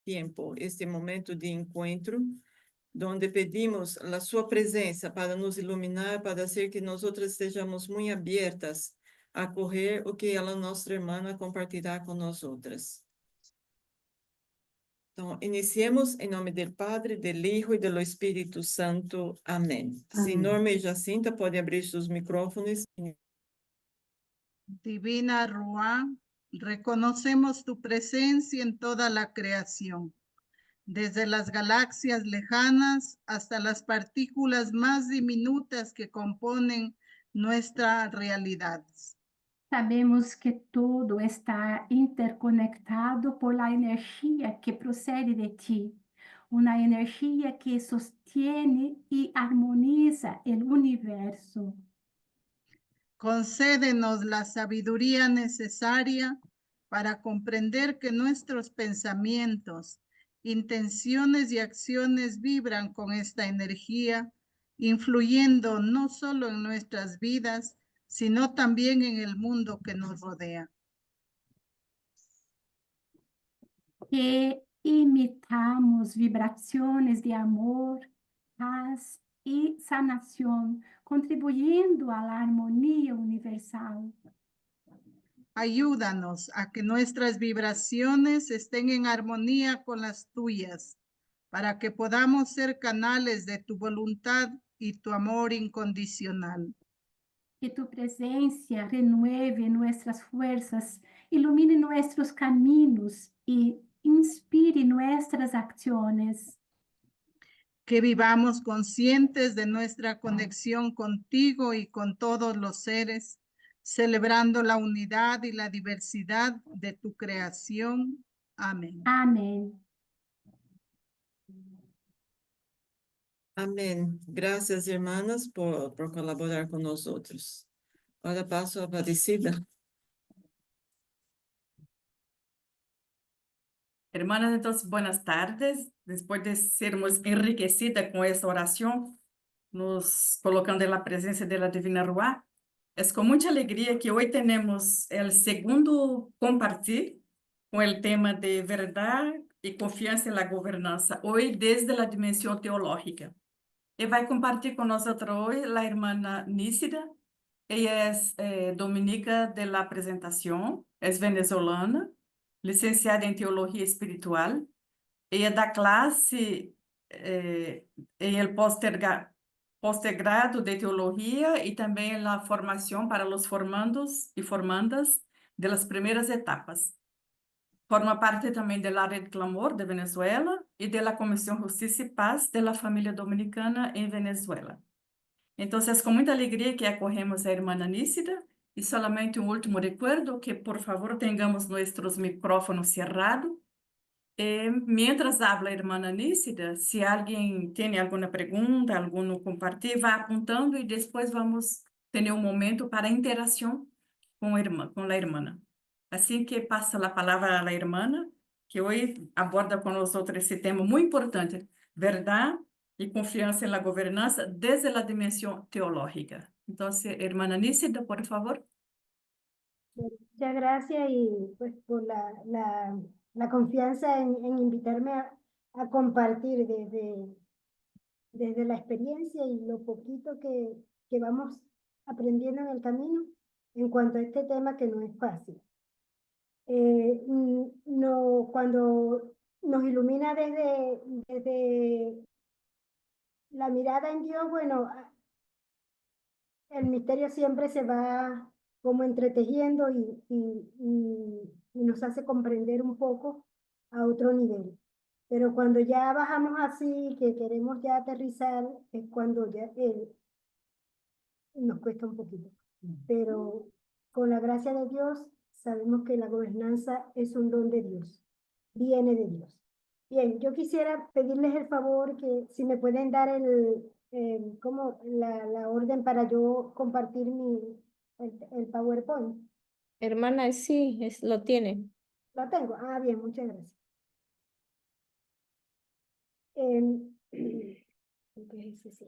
tiempo, este momento de encuentro, donde pedimos a sua presença para nos iluminar, para hacer que nós outras estejamos muito abertas a acolher o que ela, nossa irmã, compartilhará com nós outras. Então, iniciemos em nome do Padre, do Hijo e do Espírito Santo. Amém. Se Norma e Jacinta podem abrir seus micrófonos. Divina Ruá, reconocemos tu presencia en toda la creación, desde las galaxias lejanas hasta las partículas más diminutas que componen nuestra realidad. Sabemos que todo está interconectado por la energía que procede de ti, una energía que sostiene y armoniza el universo. Concédenos la sabiduría necesaria para comprender que nuestros pensamientos, intenciones y acciones vibran con esta energía, influyendo no solo en nuestras vidas, sino también en el mundo que nos rodea. Que imitamos vibraciones de amor, paz y sanación, contribuyendo a la armonía universal. Ayúdanos a que nuestras vibraciones estén en armonía con las tuyas, para que podamos ser canales de tu voluntad y tu amor incondicional. Que tu presencia renueve nuestras fuerzas, ilumine nuestros caminos y inspire nuestras acciones. Que vivamos conscientes de nuestra conexión contigo y con todos los seres, celebrando la unidad y la diversidad de tu creación. Amén. Amén. Amém. Graças, irmãs, por colaborar com nós outros. Agora passo a Aparecida. Hermanas, entonces, buenas tardes. Después de sermos enriquecidas con esta oración, nos colocando en la presencia de la Divina Ruá, es con mucha alegría que hoy tenemos el segundo compartir con el tema de verdad y confianza en la gobernanza, hoy desde la dimensión teológica. Y va a compartir con nosotros hoy la hermana Nícida. Ella es dominica de la presentación, es venezolana, licenciada en Teología Espiritual. Ella da clase en el posgrado de Teología y también en la formación para los formandos y formandas de las primeras etapas. Forma parte também da Rede Clamor de Venezuela e da Comissão Justiça e Paz da Família Dominicana em Venezuela. Então, é com muita alegria que acolhemos a irmã Nícida e solamente um último recuerdo que, por favor, tenhamos nossos micrófonos cerrados. Mientras habla a irmã Nícida, se alguém tem alguma pergunta, algum compartilho, vá apontando e depois vamos ter um momento para interação com a irmã. Assim que passa a palavra à irmã, que hoje aborda com nós esse tema muito importante, verdade e confiança na governança desde a dimensão teológica. Então, irmã Nícida, por favor. Muchas gracias y pues por la confianza en invitarme a compartir desde la experiencia y lo poquito que vamos aprendiendo en el camino en cuanto a este tema que no es fácil. No, cuando nos ilumina desde la mirada en Dios, bueno, el misterio siempre se va como entretejiendo y nos hace comprender un poco a otro nivel. Pero cuando ya bajamos así, que queremos ya aterrizar, es cuando ya nos cuesta un poquito. Pero con la gracia de Dios, sabemos que la gobernanza es un don de Dios, viene de Dios. Bien, yo quisiera pedirles el favor que si me pueden dar como la orden para yo compartir el PowerPoint. Hermana, sí, lo tiene. ¿Lo tengo? Ah, bien, muchas gracias. Entonces, sí.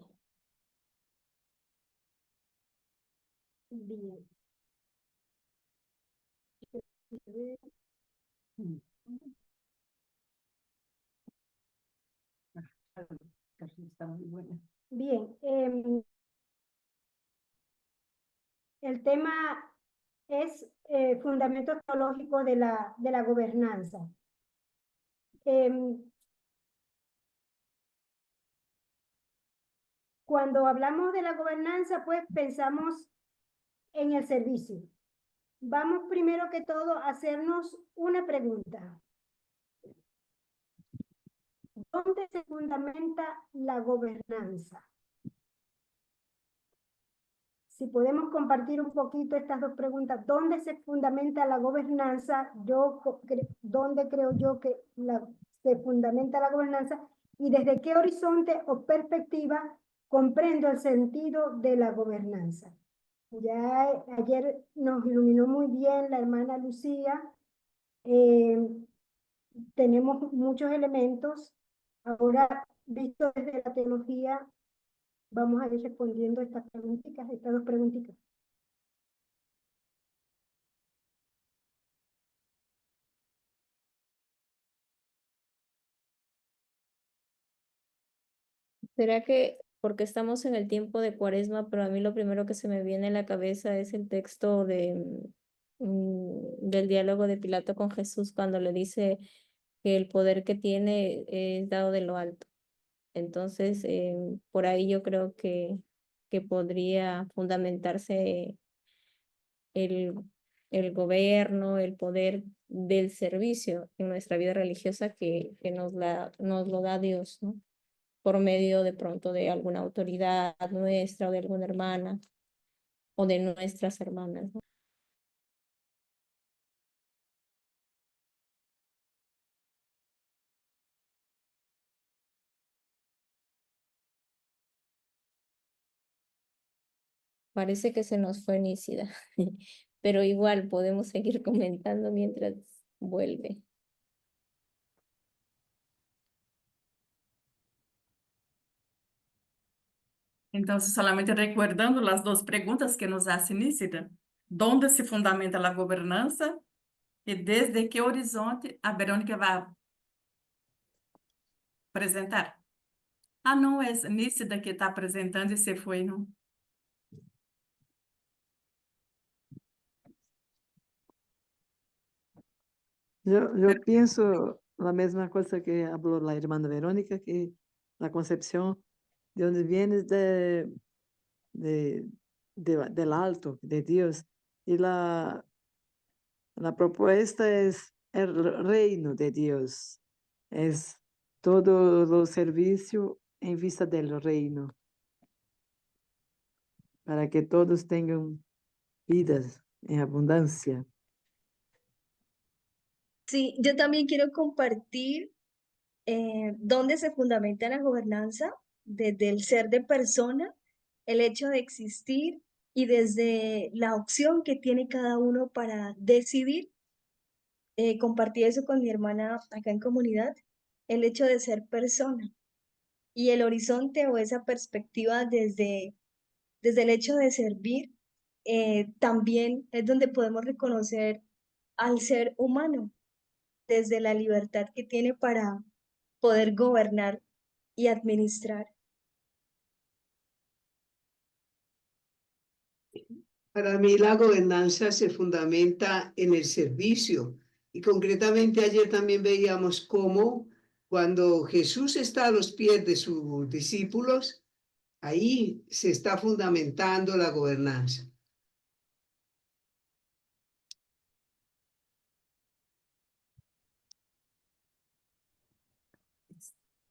Bien. Está muy buena. Bien, el tema es fundamentos teológicos de la gobernanza. Cuando hablamos de la gobernanza, pues pensamos en el servicio. Vamos primero que todo a hacernos una pregunta. ¿Dónde se fundamenta la gobernanza? Si podemos compartir un poquito estas dos preguntas, ¿dónde se fundamenta la gobernanza? ¿Dónde creo yo que se fundamenta la gobernanza? ¿Y desde qué horizonte o perspectiva comprendo el sentido de la gobernanza? Ya ayer nos iluminó muy bien la hermana Lucía. Tenemos muchos elementos. Ahora, visto desde la teología, vamos a ir respondiendo estas preguntitas, estas dos preguntitas. ¿Será que porque estamos en el tiempo de Cuaresma, pero a mí lo primero que se me viene a la cabeza es el texto del diálogo de Pilato con Jesús cuando le dice que el poder que tiene es dado de lo alto? Entonces, por ahí yo creo que podría fundamentarse el, el gobierno, el poder del servicio en nuestra vida religiosa que nos lo da Dios, ¿no? Por medio de pronto de alguna autoridad nuestra o de alguna hermana o de nuestras hermanas, ¿no? Parece que se nos fue Nícida, pero igual podemos seguir comentando mientras vuelve. Entonces, solamente recordando las dos preguntas que nos hace Nícida. ¿Dónde se fundamenta la gobernanza? Y desde qué horizonte a Verônica va a apresentar. Ah, não, é Nícida que está apresentando e se foi, não? Yo pienso la misma cosa que habló la hermana Verónica, que la concepción de donde viene del alto, de Dios. Y la propuesta es el reino de Dios. Es todo lo servicio en vista del reino, para que todos tengan vidas en abundancia. Sí, yo también quiero compartir dónde se fundamenta la gobernanza, desde el ser de persona, el hecho de existir y desde la opción que tiene cada uno para decidir. Compartí eso con mi hermana acá en comunidad, el hecho de ser persona y el horizonte o esa perspectiva desde el hecho de servir, también es donde podemos reconocer al ser humano desde la libertad que tiene para poder gobernar y administrar. Para mí la gobernanza se fundamenta en el servicio y concretamente ayer también veíamos cómo cuando Jesús está a los pies de sus discípulos, ahí se está fundamentando la gobernanza.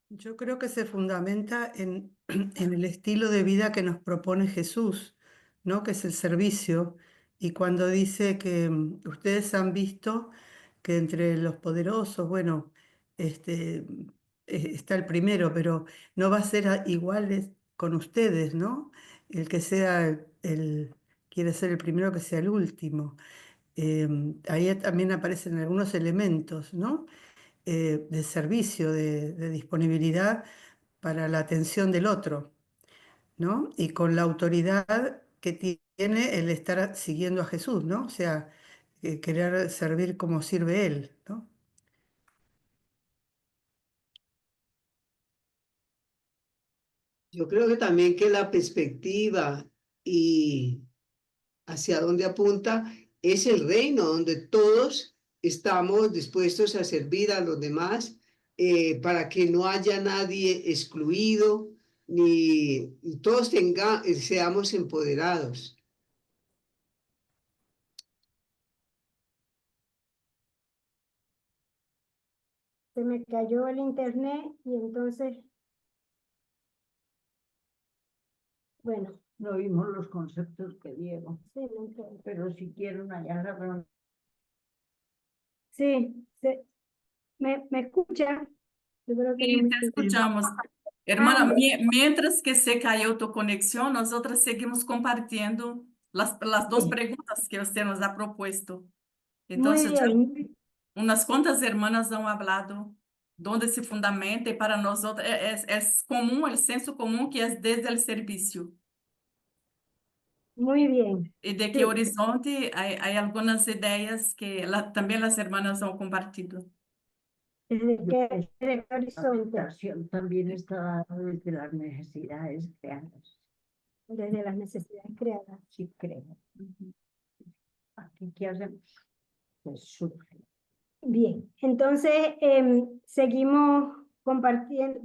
Yo creo que se fundamenta en el estilo de vida que nos propone Jesús, ¿no? Que es el servicio. Y cuando dice que ustedes han visto que entre los poderosos, bueno, está el primero, pero no va a ser igual con ustedes, ¿no? El que sea quiere ser el primero que sea el último. Ahí también aparecen algunos elementos, ¿no? De servicio, de disponibilidad para la atención del otro, ¿no? Y con la autoridad que tiene el estar siguiendo a Jesús, ¿no? O sea, querer servir como sirve Él, ¿no? Yo creo que también que la perspectiva y hacia dónde apunta es el reino, donde todos estamos dispuestos a servir a los demás para que no haya nadie excluido, ni todos seamos empoderados. Se me cayó el internet y entonces, bueno, No vimos los conceptos que dieron, sí, no entiendo. pero si quieren allá la reunión. Sí, ¿me escucha? Yo creo que Sí, no me te escucha. escuchamos. Hermana, bueno. mientras que se cayó tu conexión, nosotras seguimos compartiendo las dos Sí. preguntas que usted nos ha propuesto. Muy Entonces, ya bien, unas cuantas hermanas han hablado dónde se fundamenta y para nosotros es común, el senso común que es desde el servicio. muy bien. Y de Sí. qué horizonte hay algunas ideas que también las hermanas han compartido. Desde qué La horizonte, meditación también está desde las necesidades creadas. desde las necesidades creadas. Sí, creo. Aquí, ¿qué hacemos? Pues surge. Bien, entonces seguimos compartiendo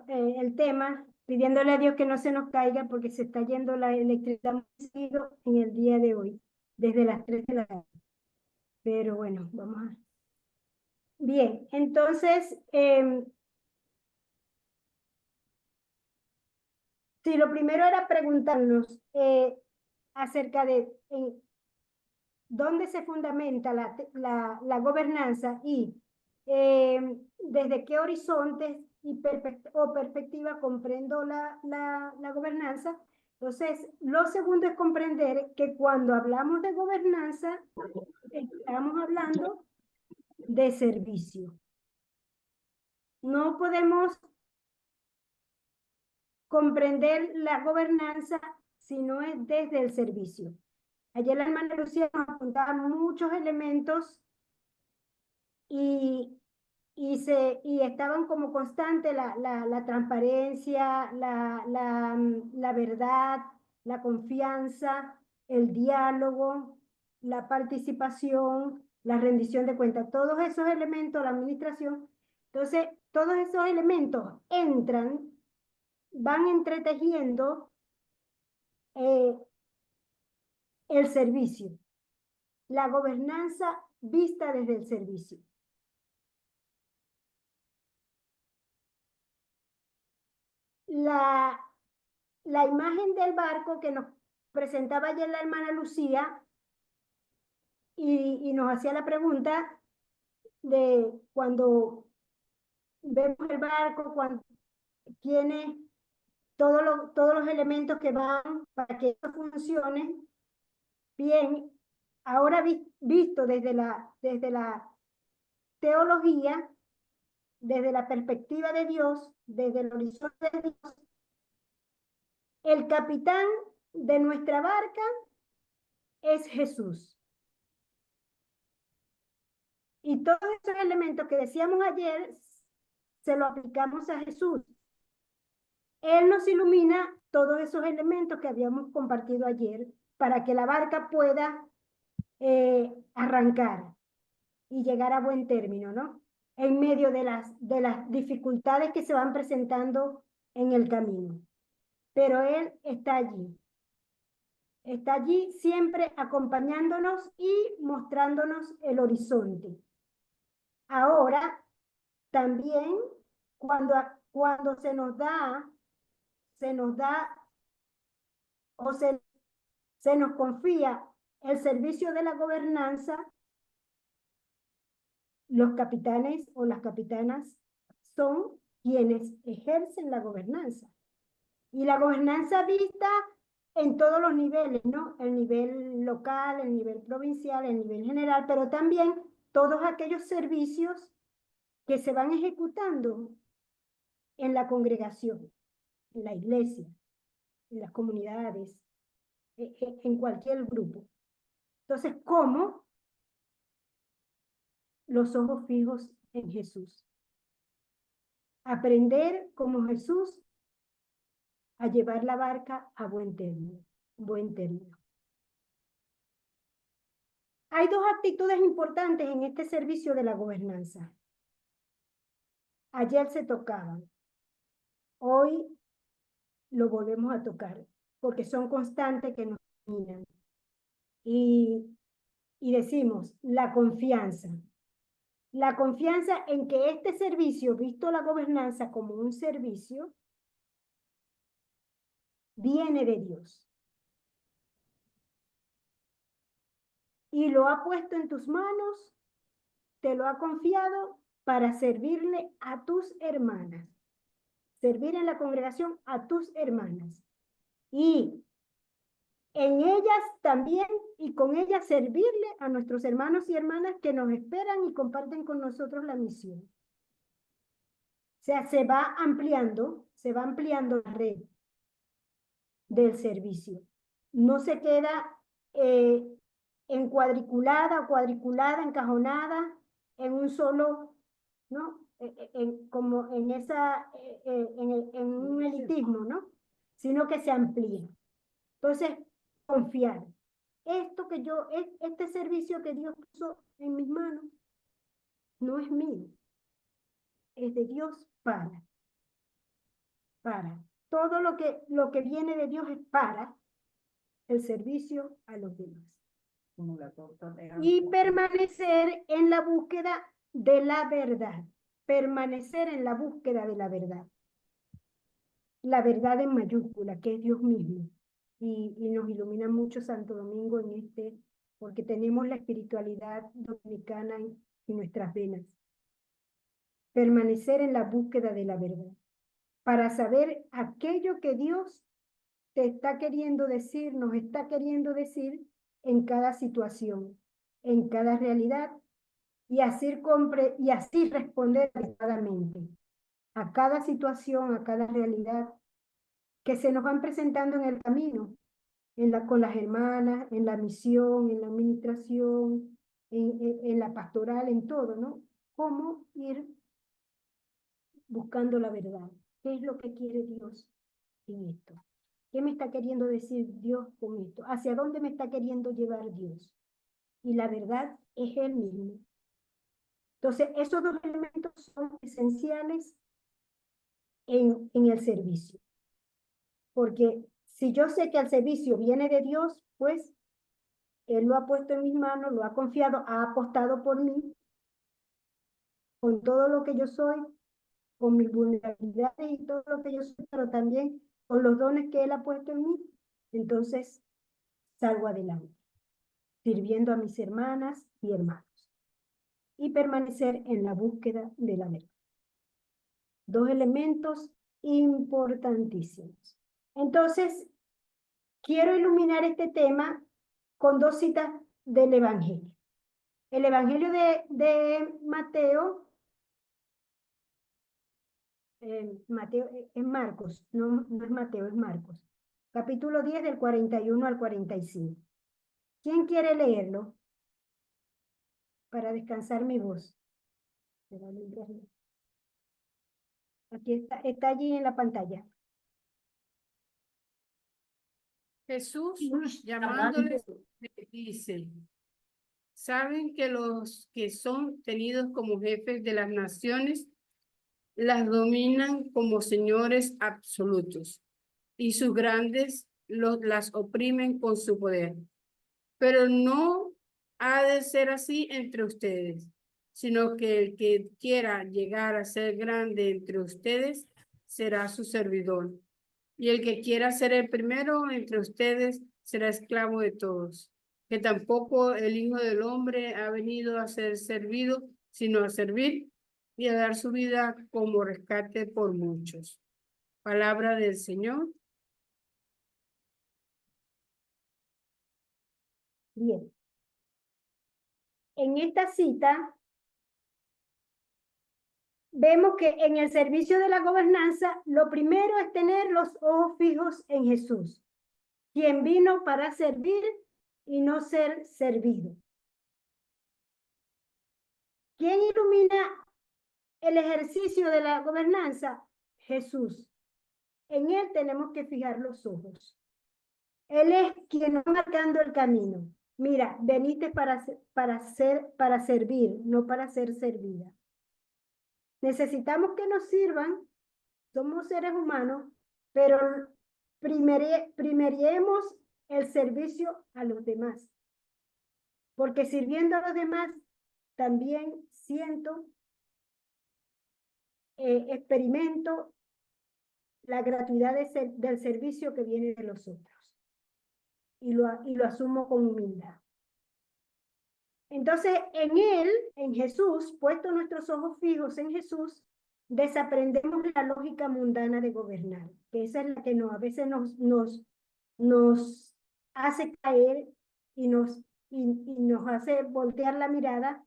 el tema, pidiéndole a Dios que no se nos caiga porque se está yendo la electricidad muy seguido en el día de hoy, desde las 3 de la tarde. Pero bueno, vamos a... Bien, entonces, sí, lo primero era preguntarnos acerca de dónde se fundamenta la gobernanza y desde qué horizontes o perspectiva comprendo la gobernanza. Entonces, lo segundo es comprender que cuando hablamos de gobernanza, estamos hablando de servicio. No podemos comprender la gobernanza si no es desde el servicio. Ayer la hermana Lucía nos apuntaba muchos elementos y estaban como constante la transparencia, la verdad, la confianza, el diálogo, la participación, la rendición de cuentas, todos esos elementos, la administración. Entonces, todos esos elementos van entretejiendo el servicio, la gobernanza vista desde el servicio. La imagen del barco que nos presentaba ayer la hermana Lucía y nos hacía la pregunta de cuando vemos el barco, cuando tiene todos los elementos que van para que esto funcione bien. Ahora visto desde la teología, desde la perspectiva de Dios, desde el horizonte de Dios, el capitán de nuestra barca es Jesús. Y todos esos elementos que decíamos ayer, se lo aplicamos a Jesús. Él nos ilumina todos esos elementos que habíamos compartido ayer para que la barca pueda arrancar y llegar a buen término, ¿no? En medio de las dificultades que se van presentando en el camino. Pero Él está allí. Está allí siempre acompañándonos y mostrándonos el horizonte. Ahora, también cuando se nos da o se nos confía el servicio de la gobernanza, los capitanes o las capitanas son quienes ejercen la gobernanza. Y la gobernanza vista en todos los niveles, ¿no? El nivel local, el nivel provincial, el nivel general, pero también todos aquellos servicios que se van ejecutando en la congregación, en la iglesia, en las comunidades, en cualquier grupo. Entonces, ¿cómo? Los ojos fijos en Jesús. Aprender como Jesús a llevar la barca a buen término. Hay dos actitudes importantes en este servicio de la gobernanza. Ayer se tocaban. Hoy lo volvemos a tocar, porque son constantes que nos dominan. Y decimos, la confianza. La confianza en que este servicio, visto la gobernanza como un servicio, viene de Dios. Y lo ha puesto en tus manos, te lo ha confiado para servirle a tus hermanas. Servir en la congregación a tus hermanas. Y en ellas también, y con ellas servirle a nuestros hermanos y hermanas que nos esperan y comparten con nosotros la misión. O sea, se va ampliando la red del servicio. No se queda encuadriculada, encajonada en un solo, ¿no? Como en un elitismo, ¿no? Sino que se amplía. Entonces, confiar. Este servicio que Dios puso en mis manos, no es mío. Es de Dios para. Todo lo que viene de Dios es para el servicio a los demás. Y permanecer en la búsqueda de la verdad. Permanecer en la búsqueda de la verdad. La verdad en mayúscula, que es Dios mismo. Y nos ilumina mucho Santo Domingo porque tenemos la espiritualidad dominicana en nuestras venas. Permanecer en la búsqueda de la verdad. Para saber aquello que Dios te está queriendo decir, nos está queriendo decir en cada situación, en cada realidad, y así responder adecuadamente a cada situación, a cada realidad que se nos van presentando en el camino, con las hermanas, en la misión, en la administración, en la pastoral, en todo, ¿no? Cómo ir buscando la verdad. ¿Qué es lo que quiere Dios en esto? ¿Qué me está queriendo decir Dios con esto? ¿Hacia dónde me está queriendo llevar Dios? Y la verdad es Él mismo. Entonces, esos dos elementos son esenciales en el servicio. Porque si yo sé que el servicio viene de Dios, pues Él lo ha puesto en mis manos, lo ha confiado, ha apostado por mí, con todo lo que yo soy, con mis vulnerabilidades y todo lo que yo soy, pero también con los dones que Él ha puesto en mí. Entonces, salgo adelante, sirviendo a mis hermanas y hermanos. Y permanecer en la búsqueda de la verdad. Dos elementos importantísimos. Entonces, quiero iluminar este tema con dos citas del Evangelio. El Evangelio de Mateo, es Marcos, no es Mateo, es Marcos. Capítulo 10 del 41 al 45. ¿Quién quiere leerlo? Para descansar mi voz. Aquí está allí en la pantalla. Jesús, llamándoles, dice, ¿saben que los que son tenidos como jefes de las naciones las dominan como señores absolutos y sus grandes las oprimen con su poder? Pero no ha de ser así entre ustedes, sino que el que quiera llegar a ser grande entre ustedes será su servidor. Y el que quiera ser el primero entre ustedes será esclavo de todos. Que tampoco el Hijo del Hombre ha venido a ser servido, sino a servir y a dar su vida como rescate por muchos. Palabra del Señor. Bien. En esta cita, vemos que en el servicio de la gobernanza, lo primero es tener los ojos fijos en Jesús, quien vino para servir y no ser servido. ¿Quién ilumina el ejercicio de la gobernanza? Jesús. en Él tenemos que fijar los ojos. Él es quien nos va marcando el camino. Mira, veniste para servir, no para ser servida. Necesitamos que nos sirvan, somos seres humanos, pero primeriemos el servicio a los demás. Porque sirviendo a los demás, también experimento la gratuidad del servicio que viene de los otros. Y lo asumo con humildad. Entonces, en Él, en Jesús, puesto nuestros ojos fijos en Jesús, desaprendemos la lógica mundana de gobernar, que esa es la que a veces nos hace caer y nos hace voltear la mirada,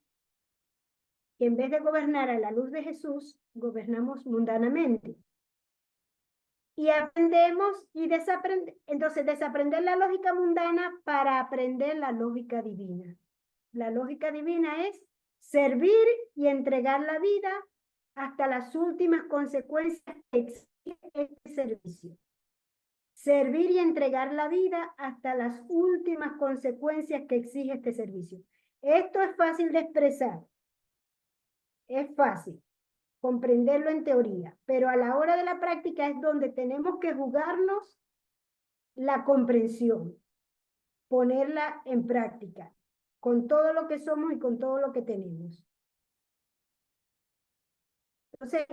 que en vez de gobernar a la luz de Jesús, gobernamos mundanamente. Y aprendemos y desaprendemos. Entonces, desaprender la lógica mundana para aprender la lógica divina. La lógica divina es servir y entregar la vida hasta las últimas consecuencias que exige este servicio. Servir y entregar la vida hasta las últimas consecuencias que exige este servicio. Esto es fácil de expresar. Es fácil comprenderlo en teoría, pero a la hora de la práctica es donde tenemos que jugarnos la comprensión, ponerla en práctica, con todo lo que somos y con todo lo que tenemos. Entonces,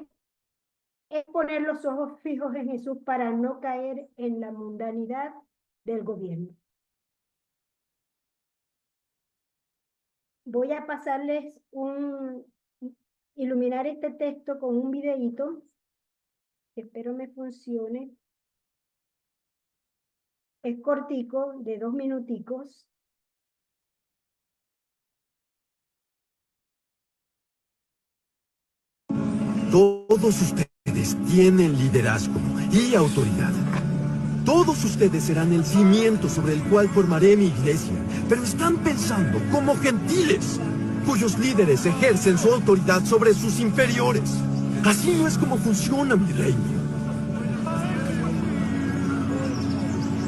es poner los ojos fijos en Jesús para no caer en la mundanidad del gobierno. Voy a pasarles iluminar este texto con un videíto, que espero me funcione. Es cortico, de 2 minuticos. Todos ustedes tienen liderazgo y autoridad. Todos ustedes serán el cimiento sobre el cual formaré mi iglesia, pero están pensando como gentiles, cuyos líderes ejercen su autoridad sobre sus inferiores. Así no es como funciona mi reino.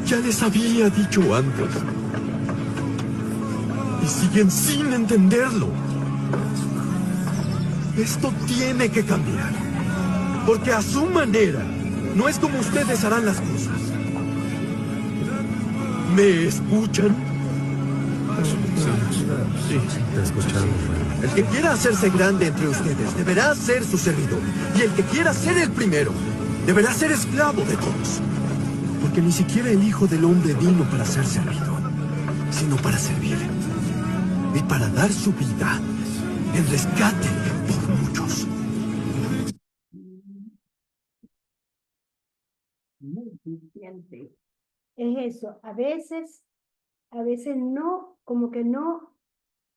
Ya les había dicho antes, y siguen sin entenderlo. Esto tiene que cambiar, porque a su manera no es como ustedes harán las cosas. ¿Me escuchan? Sí, te escuchamos. El que quiera hacerse grande entre ustedes deberá ser su servidor, y el que quiera ser el primero deberá ser esclavo de todos. Porque ni siquiera el Hijo del Hombre vino para ser servido, sino para servir y para dar su vida en rescate por muchos. Es eso, a veces no, como que no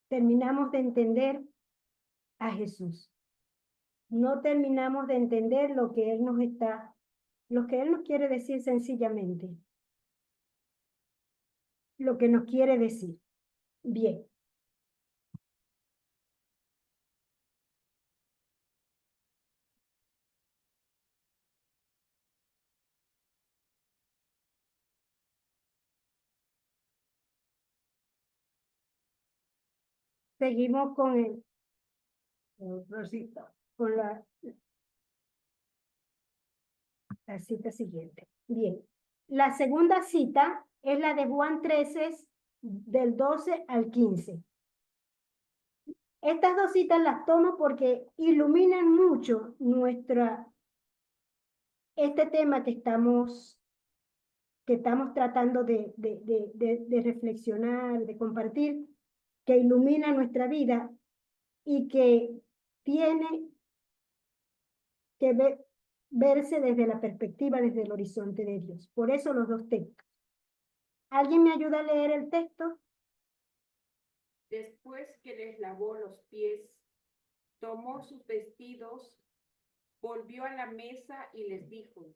terminamos de entender a Jesús. No terminamos de entender lo que Él nos quiere decir sencillamente. Lo que nos quiere decir. Bien. Seguimos con la cita siguiente. Bien. La segunda cita es la de Juan 13, del 12 al 15. Estas dos citas las tomo porque iluminan mucho este tema que estamos tratando de reflexionar, de compartir, que ilumina nuestra vida y que tiene que verse desde la perspectiva, desde el horizonte de Dios. Por eso los dos textos. ¿Alguien me ayuda a leer el texto? Después que les lavó los pies, tomó sus vestidos, volvió a la mesa y les dijo: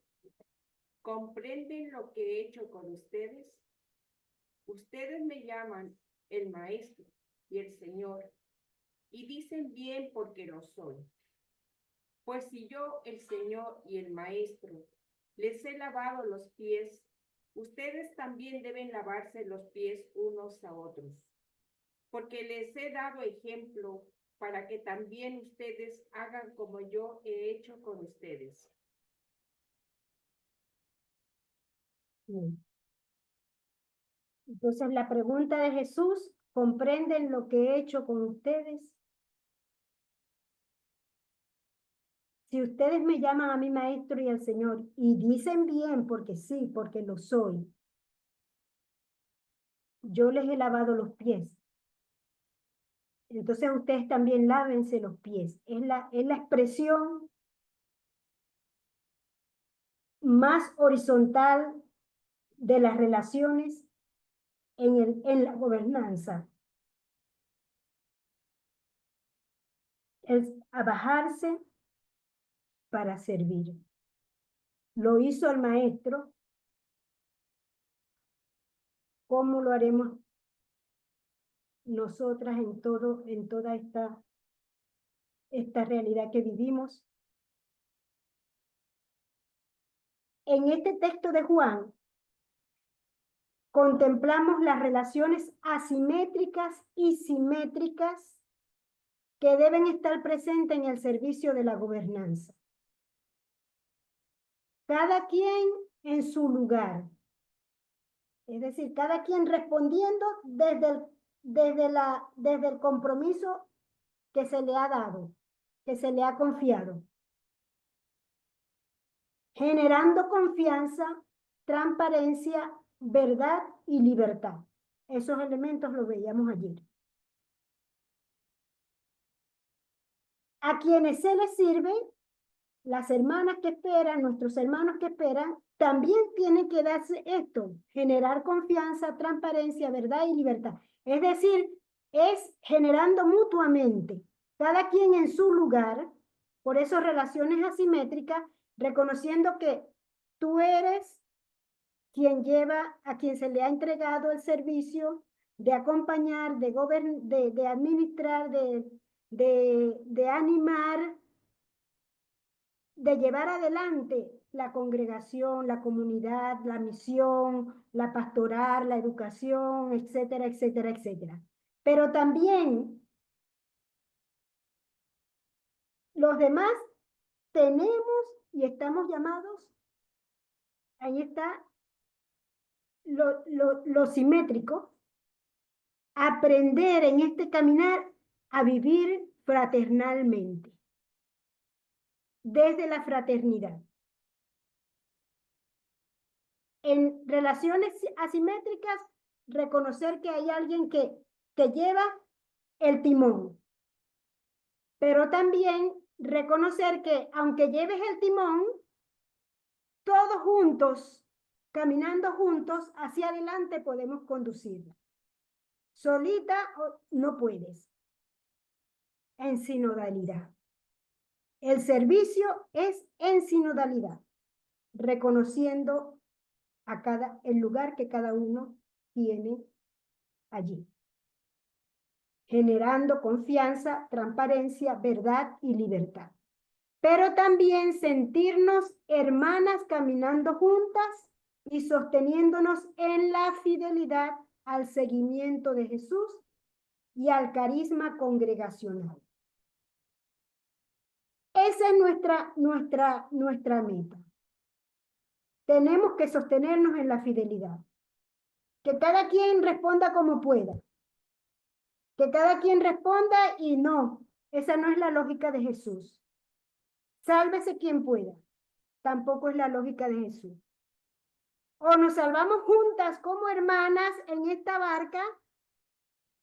¿comprenden lo que he hecho con ustedes? Ustedes me llaman el Maestro y el Señor, y dicen bien porque lo soy. Pues si yo, el Señor y el Maestro, les he lavado los pies, ustedes también deben lavarse los pies unos a otros, porque les he dado ejemplo para que también ustedes hagan como yo he hecho con ustedes. Bien. Entonces la pregunta de Jesús, ¿comprenden lo que he hecho con ustedes? Si ustedes me llaman a mi maestro y al Señor y dicen bien, porque sí, porque lo soy, yo les he lavado los pies. Entonces ustedes también lávense los pies. Es la expresión más horizontal de las relaciones en la gobernanza. Es a bajarse para servir. Lo hizo el maestro. ¿Cómo lo haremos nosotras en toda esta realidad que vivimos? En este texto de Juan, contemplamos las relaciones asimétricas y simétricas que deben estar presentes en el servicio de la gobernanza. Cada quien en su lugar. Es decir, cada quien respondiendo desde el compromiso que se le ha dado, que se le ha confiado. Generando confianza, transparencia, verdad y libertad. Esos elementos los veíamos ayer. A quienes se les sirve, las hermanas que esperan, nuestros hermanos que esperan, también tienen que darse esto, generar confianza, transparencia, verdad y libertad. Es decir, es generando mutuamente, cada quien en su lugar, por eso relaciones asimétricas, reconociendo que tú eres quien lleva, a quien se le ha entregado el servicio de acompañar, de administrar, de animar, de llevar adelante la congregación, la comunidad, la misión, la pastoral, la educación, etcétera, etcétera, etcétera. Pero también los demás tenemos y estamos llamados, ahí está lo simétrico, aprender en este caminar a vivir fraternalmente, desde la fraternidad. En relaciones asimétricas, reconocer que hay alguien que lleva el timón, pero también reconocer que aunque lleves el timón, todos juntos, caminando juntos, hacia adelante podemos conducirla. Solita no puedes. En sinodalidad. El servicio es en sinodalidad, reconociendo el lugar que cada uno tiene allí, generando confianza, transparencia, verdad y libertad. Pero también sentirnos hermanas caminando juntas y sosteniéndonos en la fidelidad al seguimiento de Jesús y al carisma congregacional. Esa es nuestra meta. Tenemos que sostenernos en la fidelidad. Que cada quien responda como pueda. Que cada quien responda y no. Esa no es la lógica de Jesús. Sálvese quien pueda. Tampoco es la lógica de Jesús. O nos salvamos juntas como hermanas en esta barca,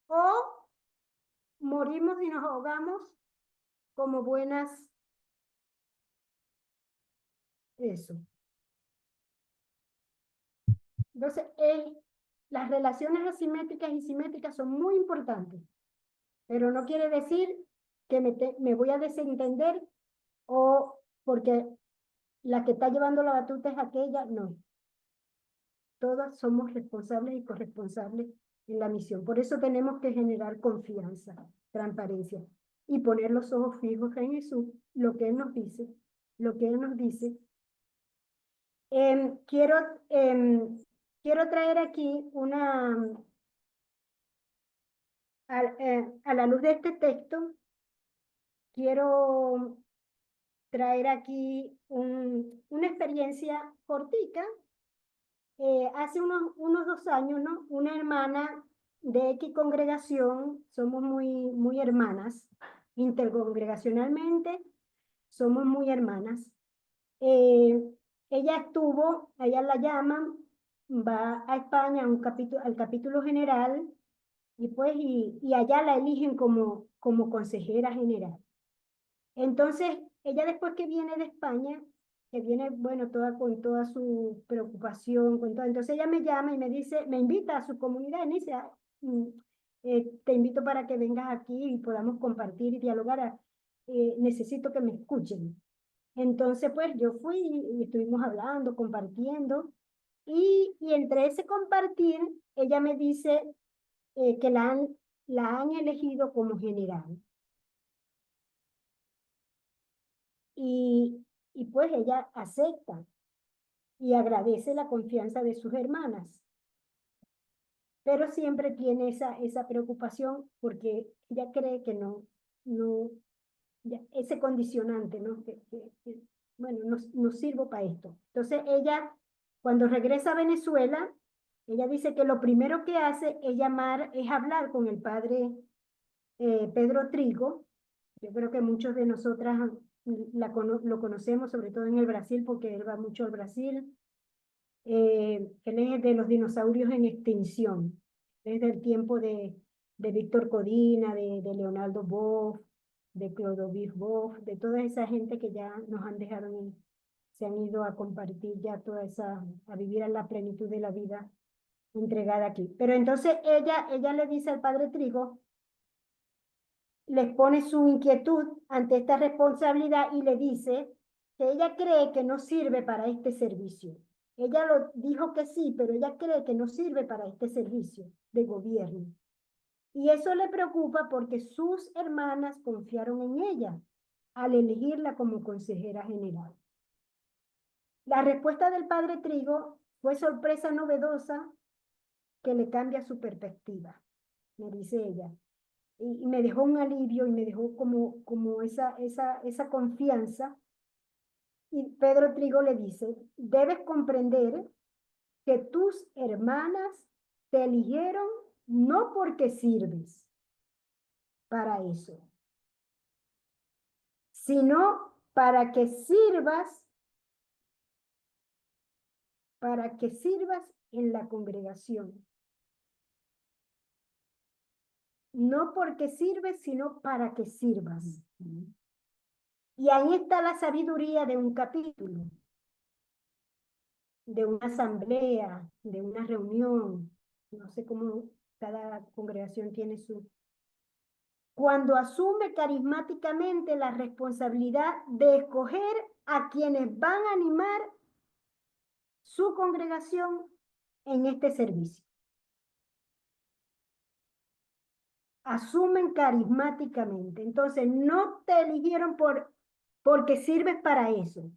o morimos y nos ahogamos como buenas. Eso. Entonces, las relaciones asimétricas y simétricas son muy importantes, pero no quiere decir que me voy a desentender o porque la que está llevando la batuta es aquella, no. Todas somos responsables y corresponsables en la misión. Por eso tenemos que generar confianza, transparencia y poner los ojos fijos en Jesús, lo que Él nos dice, Quiero traer aquí a la luz de este texto, quiero traer aquí una experiencia cortica. Hace unos 2 años, ¿no? Una hermana de X congregación, somos muy hermanas, intercongregacionalmente, somos muy hermanas. Ella la llaman, va a España al capítulo general, y allá la eligen como consejera general. Entonces, ella después que viene de España, que viene, bueno, con toda su preocupación, entonces ella me llama y me dice, me invita a su comunidad, y me dice, te invito para que vengas aquí y podamos compartir y dialogar, necesito que me escuchen. Entonces, pues yo fui y estuvimos hablando, compartiendo, y entre ese compartir, ella me dice que la han elegido como general. Y pues ella acepta y agradece la confianza de sus hermanas. Pero siempre tiene esa preocupación porque ella cree que ese condicionante, ¿no? Bueno, no sirvo para esto. Entonces ella, cuando regresa a Venezuela, ella dice que lo primero que hace es hablar con el padre Pedro Trigo. Yo creo que muchos de nosotras lo conocemos, sobre todo en el Brasil, porque él va mucho al Brasil. Él es de los dinosaurios en extinción, desde el tiempo de Víctor Codina, de Leonardo Boff, de Clodovis Boff, de toda esa gente que ya nos han dejado, se han ido a compartir ya a vivir a la plenitud de la vida entregada aquí. Pero entonces ella le dice al padre Trigo, les pone su inquietud ante esta responsabilidad y le dice que ella cree que no sirve para este servicio. Ella lo dijo que sí, pero ella cree que no sirve para este servicio de gobierno. Y eso le preocupa porque sus hermanas confiaron en ella al elegirla como consejera general. La respuesta del padre Trigo fue sorpresa novedosa que le cambia su perspectiva, me dice ella. Y me dejó un alivio y me dejó como esa confianza. Y Pedro Trigo le dice, debes comprender que tus hermanas te eligieron no porque sirves para eso, sino para que sirvas en la congregación. No porque sirves, sino para que sirvas. Y ahí está la sabiduría de un capítulo, de una asamblea, de una reunión. No sé cómo cada congregación tiene su... Cuando asume carismáticamente la responsabilidad de escoger a quienes van a animar su congregación en este servicio. Asumen carismáticamente. Entonces, no te eligieron porque sirves para eso.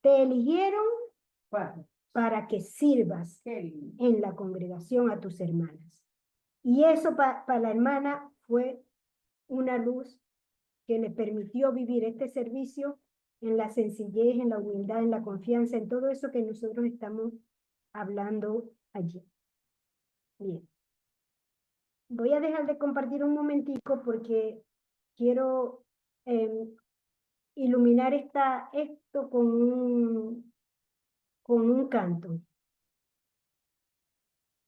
Te eligieron para que sirvas en la congregación a tus hermanas. Y eso para la hermana fue una luz que le permitió vivir este servicio en la sencillez, en la humildad, en la confianza, en todo eso que nosotros estamos hablando allí. Bien. Voy a dejar de compartir un momentico porque quiero iluminar esto con un canto,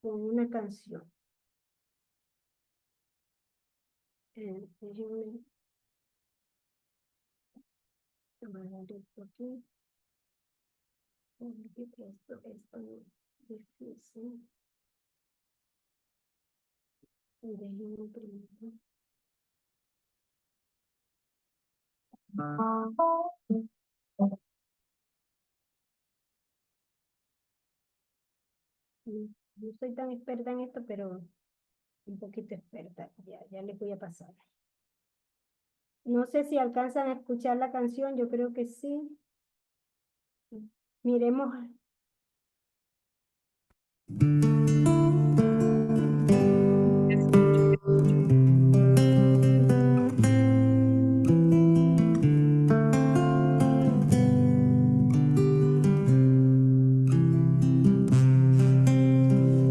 con una canción. Déjenme guardar esto aquí. Porque esto es difícil. Déjenme primero. No soy tan experta en esto, pero un poquito experta. Ya les voy a pasar. No sé si alcanzan a escuchar la canción, yo creo que sí. Miremos.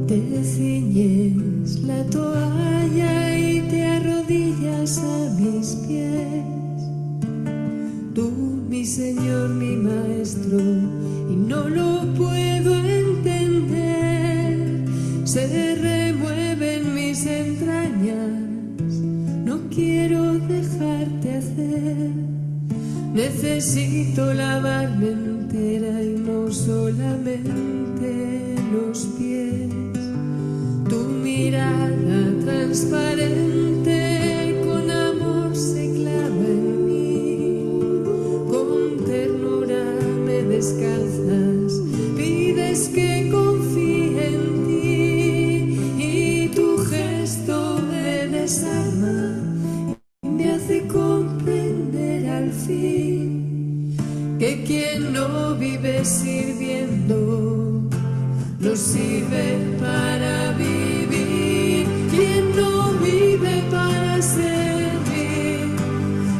Te ciñes la toalla y te arrodillas a mis pies. Tú, mi Señor, mi Maestro, y no lo puedo entender. Se remueven mis entrañas, no quiero dejarte hacer. Necesito lavarme entera y no solamente los pies. Tu mirada transparente con amor se clava en mí. Con ternura me descalzas, pides que confíe en ti. Y tu gesto me desarma y me hace comprender al fin que quien no vive sirviendo no sirve para vivir. Quien no vive para servir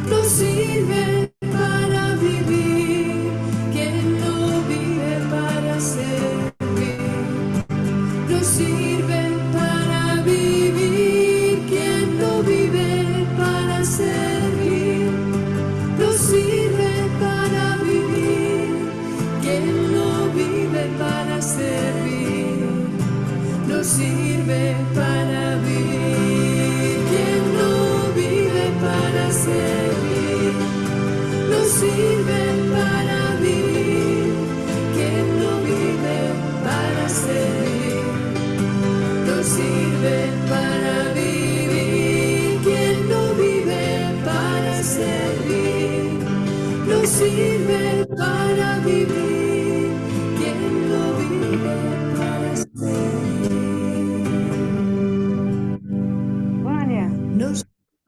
no sirve para vivir. Quien no vive para servir no sirve para vivir. Quien no vive para servir no sirve para vivir. Quien no vive para servir no sirve para vivir. Quien no vive para servir no sirve para vivir. Quien no vive para servir no sirve para vivir. Quien no vive para servir no sirve para vivir. Quien no vive para servir. Vânia, No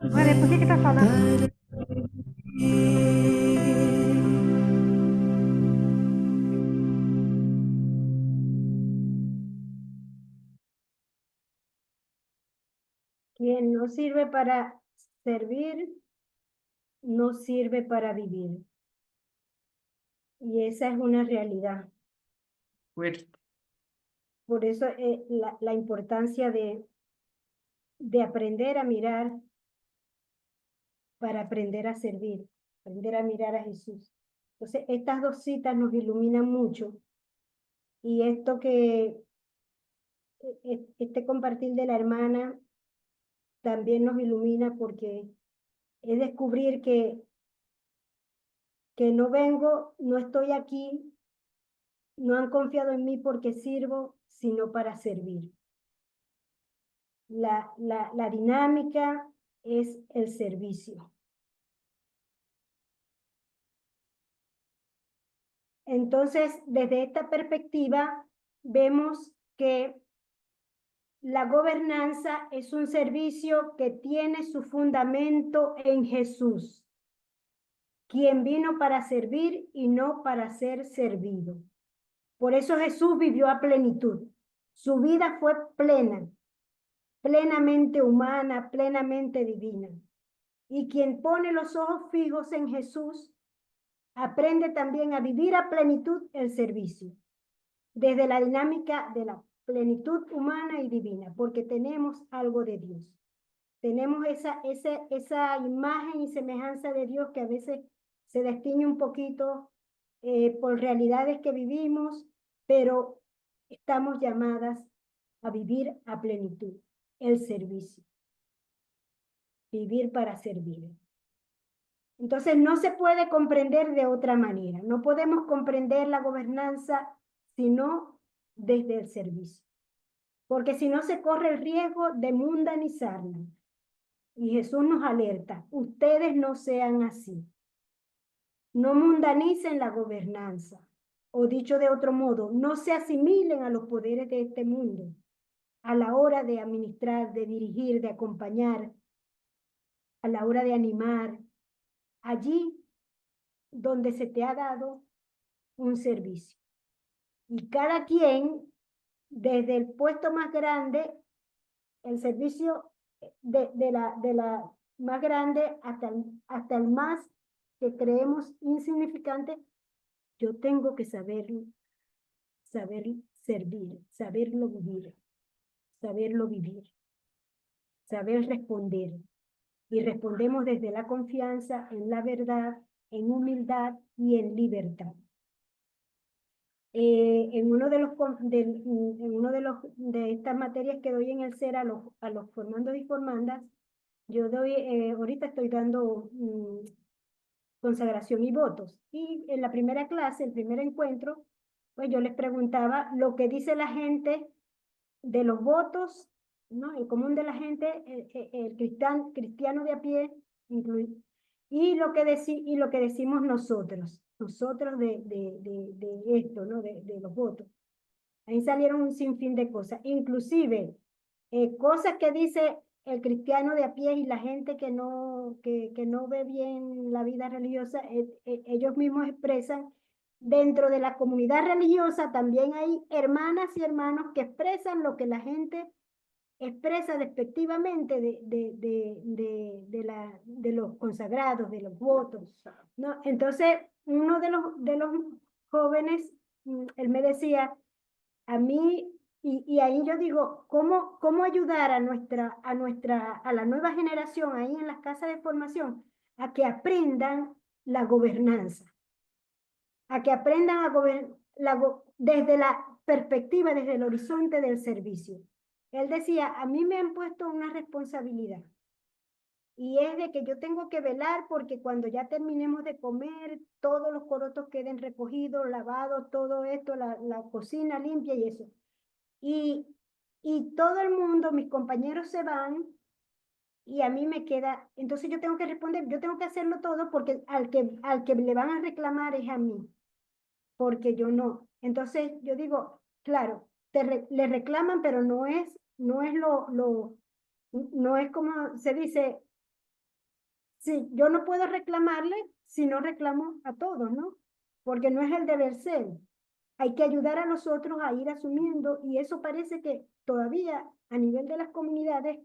Vânia, por que tá falando? Quien no sirve para servir, no sirve para vivir. Y esa es una realidad. Fuerte. Por eso la importancia de aprender a mirar para aprender a servir, aprender a mirar a Jesús. Entonces, estas dos citas nos iluminan mucho. Y esto este compartir de la hermana también nos ilumina porque es descubrir que no vengo, no estoy aquí, no han confiado en mí porque sirvo, sino para servir. La dinámica es el servicio. Entonces, desde esta perspectiva, vemos que la gobernanza es un servicio que tiene su fundamento en Jesús, quien vino para servir y no para ser servido. Por eso Jesús vivió a plenitud. Su vida fue plena, plenamente humana, plenamente divina. Y quien pone los ojos fijos en Jesús, aprende también a vivir a plenitud el servicio, desde la dinámica de la plenitud humana y divina, porque tenemos algo de Dios. Tenemos esa imagen y semejanza de Dios que a veces se destiñe un poquito por realidades que vivimos, pero estamos llamadas a vivir a plenitud el servicio. Vivir para servir. Entonces no se puede comprender de otra manera. No podemos comprender la gobernanza sino desde el servicio. Porque si no se corre el riesgo de mundanizarla. Y Jesús nos alerta, ustedes no sean así. No mundanicen la gobernanza. O dicho de otro modo, no se asimilen a los poderes de este mundo a la hora de administrar, de dirigir, de acompañar, a la hora de animar, allí donde se te ha dado un servicio. Y cada quien, desde el puesto más grande, el servicio de la más grande hasta el más que creemos insignificante, yo tengo que saber servir, saberlo vivir, saber responder. Y respondemos desde la confianza, en la verdad, en humildad y en libertad. En uno de estas materias que doy en el SER a los formandos y formandas, yo doy, ahorita estoy dando consagración y votos. Y en la primera clase, el primer encuentro, pues yo les preguntaba lo que dice la gente de los votos, ¿no? El común de la gente, el cristiano de a pie, y lo que decimos nosotros de esto, ¿no? De los votos. Ahí salieron un sinfín de cosas, inclusive cosas que dice el cristiano de a pie y la gente que no ve bien la vida religiosa, ellos mismos expresan. Dentro de la comunidad religiosa también hay hermanas y hermanos que expresan lo que la gente expresa despectivamente de los consagrados, de los votos, ¿no? Entonces, uno de los jóvenes, él me decía, a mí, y ahí yo digo, ¿cómo ayudar a la nueva generación ahí en las casas de formación a que aprendan la gobernanza? A que aprendan a gobernar desde la perspectiva, desde el horizonte del servicio. Él decía, a mí me han puesto una responsabilidad, y es de que yo tengo que velar porque cuando ya terminemos de comer, todos los corotos queden recogidos, lavados, todo esto, la cocina limpia y eso. Y todo el mundo, mis compañeros se van, y a mí me queda, entonces yo tengo que responder, yo tengo que hacerlo todo porque al que le van a reclamar es a mí, porque yo no. Entonces yo digo, claro, le reclaman, pero no es como se dice, sí, yo no puedo reclamarle si no reclamo a todos, ¿no? Porque no es el deber ser. Hay que ayudar a los otros a ir asumiendo, y eso parece que todavía a nivel de las comunidades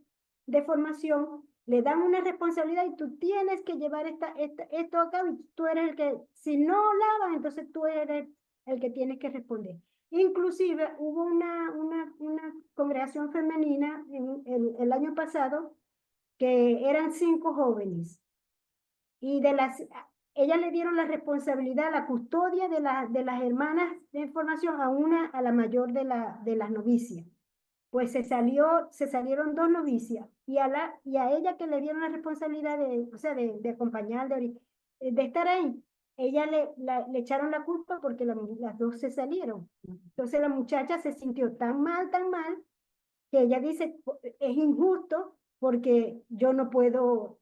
de formación le dan una responsabilidad y tú tienes que llevar esto a cabo, y tú eres el que, si no lavas, entonces tú eres el que tienes que responder. Inclusive hubo una congregación femenina el año pasado que eran 5 jóvenes, y ellas le dieron la responsabilidad, la custodia de las hermanas de formación a la mayor de las novicias. Pues se salieron 2 novicias, y a ella que le dieron la responsabilidad de acompañar, de estar ahí, ella le echaron la culpa porque las 2 se salieron. Entonces la muchacha se sintió tan mal, que ella dice, es injusto porque yo no puedo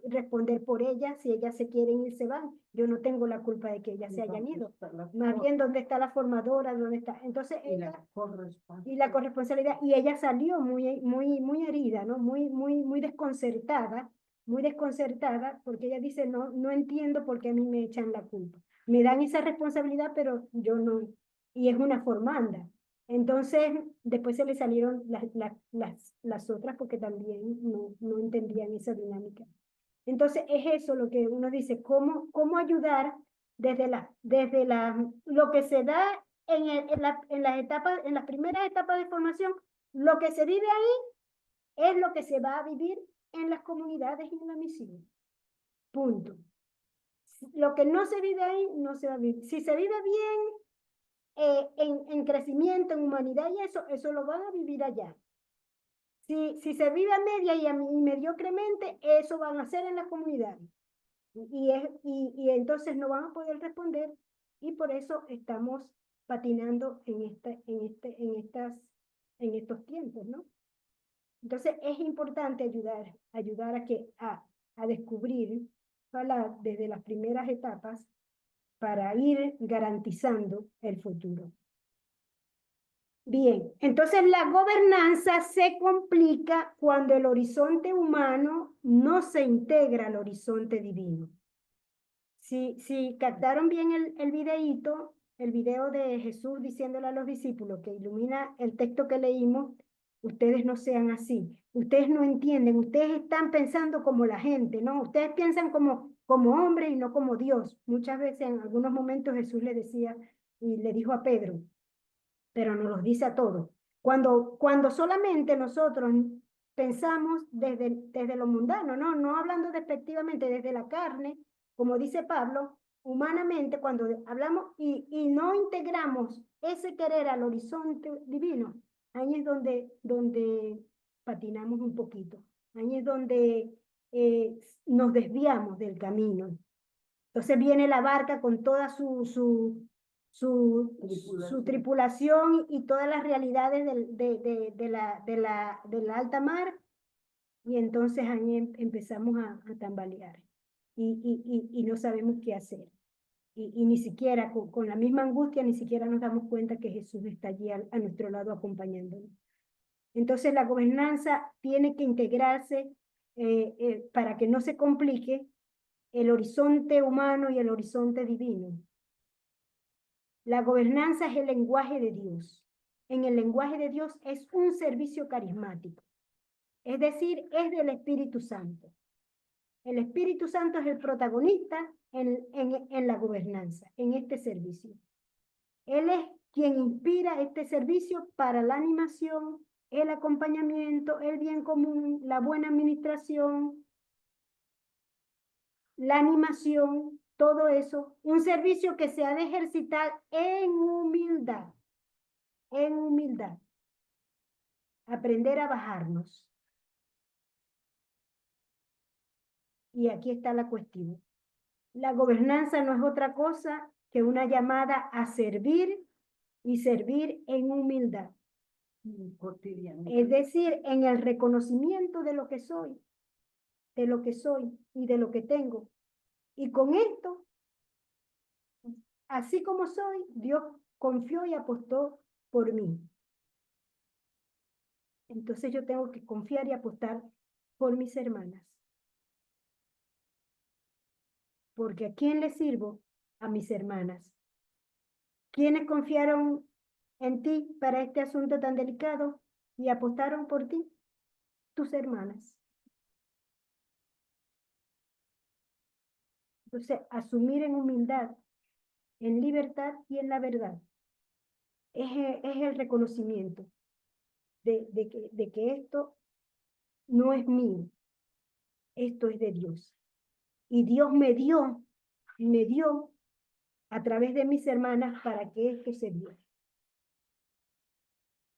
responder por ellas. Si ellas se quieren ir, se van. Yo no tengo la culpa de que ellas se hayan ido. Más bien, ¿dónde está la formadora? ¿Dónde está? Entonces, la corresponsabilidad. Y ella salió muy herida, ¿no? Muy desconcertada, porque ella dice, no entiendo por qué a mí me echan la culpa. Me dan esa responsabilidad, pero yo no. Y es una formanda. Entonces, después se le salieron las otras porque también no entendían esa dinámica. Entonces, es eso lo que uno dice, cómo ayudar desde lo que se da en las primeras etapas de formación. Lo que se vive ahí es lo que se va a vivir en las comunidades y en la misión. Punto. Lo que no se vive ahí, no se va a vivir. Si se vive bien, en crecimiento, en humanidad y eso lo van a vivir allá. Si se vive a media y mediocremente, eso van a hacer en la comunidad. Y entonces no van a poder responder, y por eso estamos patinando en estos tiempos, ¿no? Entonces es importante ayudar a descubrir, ojalá desde las primeras etapas, para ir garantizando el futuro. Bien, entonces la gobernanza se complica cuando el horizonte humano no se integra al horizonte divino. Si captaron bien el videíto, el video de Jesús diciéndole a los discípulos, que ilumina el texto que leímos, ustedes no sean así, ustedes no entienden, ustedes están pensando como la gente, ¿no? Ustedes piensan como hombres y no como Dios. Muchas veces, en algunos momentos, Jesús le decía y le dijo a Pedro, pero nos los dice a todos. Cuando solamente nosotros pensamos desde lo mundano, no hablando despectivamente, desde la carne, como dice Pablo, humanamente, cuando hablamos y no integramos ese querer al horizonte divino, ahí es donde patinamos un poquito, ahí es donde nos desviamos del camino. Entonces viene la barca con toda su tripulación y todas las realidades de la alta mar, y entonces ahí empezamos a tambalear y no sabemos qué hacer. Y ni siquiera, con la misma angustia, ni siquiera nos damos cuenta que Jesús está allí a nuestro lado acompañándonos. Entonces la gobernanza tiene que integrarse para que no se complique el horizonte humano y el horizonte divino. La gobernanza es el lenguaje de Dios. En el lenguaje de Dios es un servicio carismático. Es decir, es del Espíritu Santo. El Espíritu Santo es el protagonista en la gobernanza, en este servicio. Él es quien inspira este servicio para la animación, el acompañamiento, el bien común, la buena administración, la animación, todo eso. Un servicio que se ha de ejercitar en humildad. En humildad. Aprender a bajarnos. Y aquí está la cuestión. La gobernanza no es otra cosa que una llamada a servir y servir en humildad. Es decir, en el reconocimiento de lo que soy y de lo que tengo. Y con esto, así como soy, Dios confió y apostó por mí. Entonces yo tengo que confiar y apostar por mis hermanas. Porque ¿a quién le sirvo? A mis hermanas. ¿Quiénes confiaron en ti para este asunto tan delicado y apostaron por ti? Tus hermanas. Entonces, asumir en humildad, en libertad y en la verdad, es el reconocimiento de que esto no es mío, esto es de Dios. Y Dios me dio a través de mis hermanas para que esto se diera.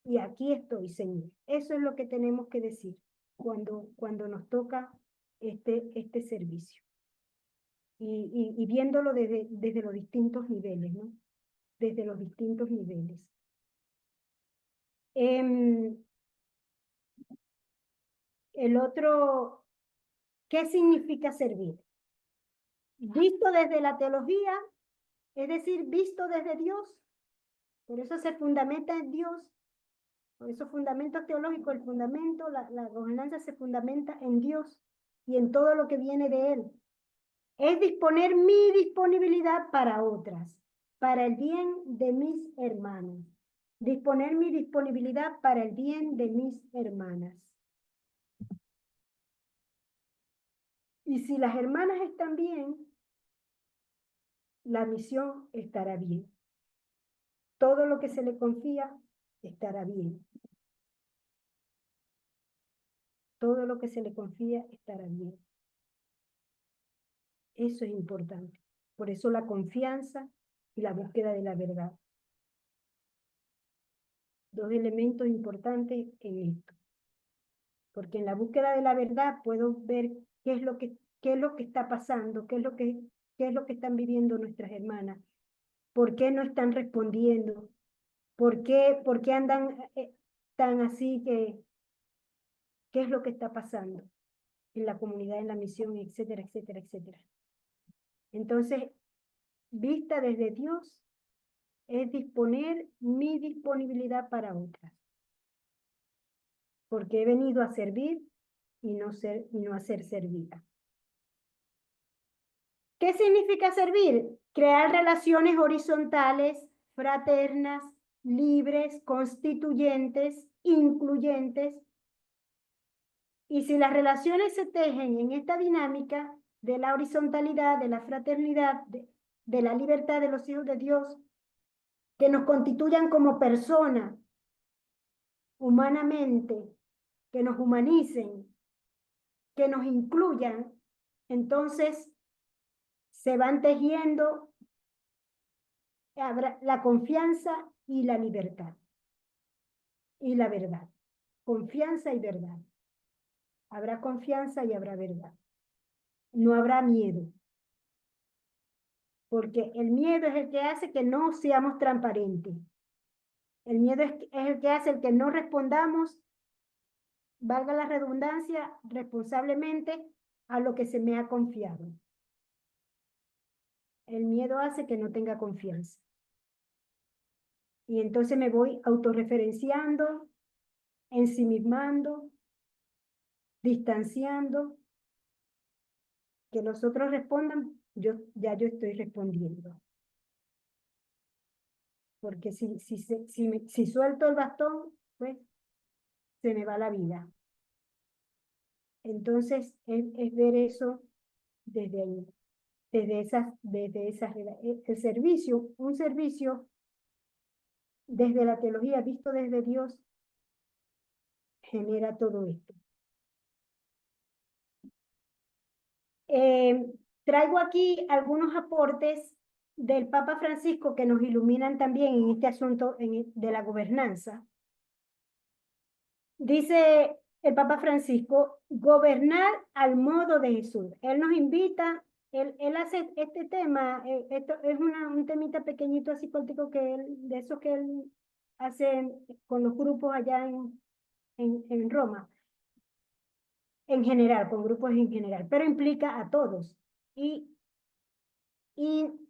Y aquí estoy, Señor. Eso es lo que tenemos que decir cuando nos toca este servicio. Y viéndolo desde los distintos niveles, ¿no? Desde los distintos niveles. El otro, ¿qué significa servir? Visto desde la teología, es decir, visto desde Dios. Por eso se fundamenta en Dios. Por esos fundamentos teológicos, el fundamento, la gobernanza se fundamenta en Dios y en todo lo que viene de Él. Es disponer mi disponibilidad para otras, para el bien de mis hermanos. Disponer mi disponibilidad para el bien de mis hermanas. Y si las hermanas están bien, la misión estará bien. Todo lo que se le confía estará bien. Todo lo que se le confía estará bien. Eso es importante. Por eso la confianza y la búsqueda de la verdad. Dos elementos importantes en esto. Porque en la búsqueda de la verdad puedo ver qué es lo que está pasando, qué es lo que están viviendo nuestras hermanas, por qué no están respondiendo, por qué andan tan así, qué es lo que está pasando en la comunidad, en la misión, etcétera, etcétera, etcétera. Entonces, vista desde Dios, es disponer mi disponibilidad para otras. Porque he venido a servir y no a ser servida. ¿Qué significa servir? Crear relaciones horizontales fraternas, libres, constituyentes, incluyentes. Y si las relaciones se tejen en esta dinámica de la horizontalidad, de la fraternidad, de la libertad de los hijos de Dios, que nos constituyan como personas, humanamente, que nos humanicen, que nos incluyan, entonces se van tejiendo la confianza y la libertad. Y la verdad. Confianza y verdad. Habrá confianza y habrá verdad. No habrá miedo. Porque el miedo es el que hace que no seamos transparentes. El miedo es el que hace el que no respondamos, valga la redundancia, responsablemente a lo que se me ha confiado. El miedo hace que no tenga confianza. Y entonces me voy autorreferenciando, ensimismando, distanciando. Que los otros respondan, yo estoy respondiendo. Porque si suelto el bastón, pues se me va la vida. Entonces es ver eso desde ahí, desde esas el servicio, un servicio desde la teología, visto desde Dios, genera todo esto. Traigo aquí algunos aportes del Papa Francisco que nos iluminan también en este asunto de la gobernanza. Dice el Papa Francisco, gobernar al modo de Jesús. Él nos invita, él hace este tema, esto es un temita pequeñito así cortico de esos que él hace con los grupos allá en Roma. En general, con grupos en general, pero implica a todos y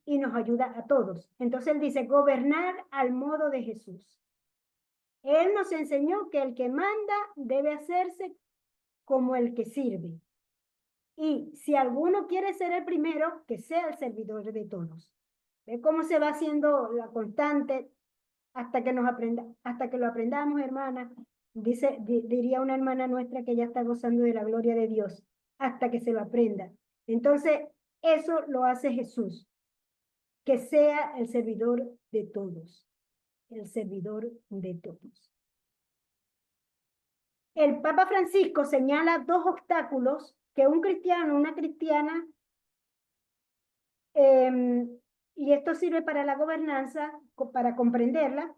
nos ayuda a todos. Entonces él dice, gobernar al modo de Jesús. Él nos enseñó que el que manda debe hacerse como el que sirve. Y si alguno quiere ser el primero, que sea el servidor de todos. ¿Ve cómo se va haciendo la constante hasta que lo aprendamos, hermana? Diría una hermana nuestra que ya está gozando de la gloria de Dios, hasta que se lo aprenda. Entonces, eso lo hace Jesús, que sea el servidor de todos, el servidor de todos. El Papa Francisco señala 2 obstáculos que un cristiano, una cristiana, y esto sirve para la gobernanza, para comprenderla.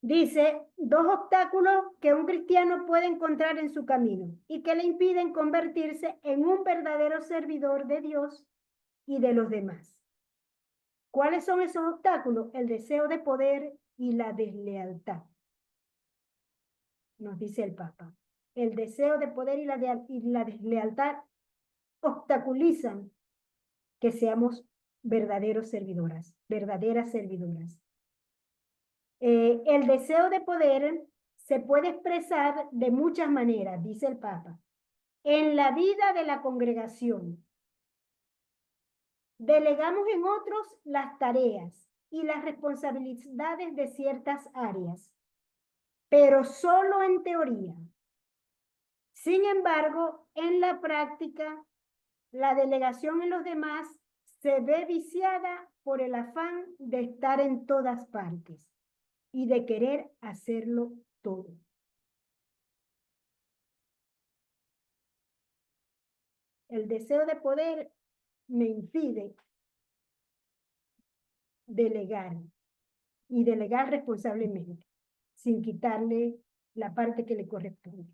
Dice, 2 obstáculos que un cristiano puede encontrar en su camino y que le impiden convertirse en un verdadero servidor de Dios y de los demás. ¿Cuáles son esos obstáculos? El deseo de poder y la deslealtad. Nos dice el Papa. El deseo de poder y la deslealtad obstaculizan que seamos verdaderas servidoras. El deseo de poder se puede expresar de muchas maneras, dice el Papa. En la vida de la congregación, delegamos en otros las tareas y las responsabilidades de ciertas áreas, pero solo en teoría. Sin embargo, en la práctica, la delegación en los demás se ve viciada por el afán de estar en todas partes y de querer hacerlo todo. El deseo de poder me impide delegar y delegar responsablemente, sin quitarle la parte que le corresponde.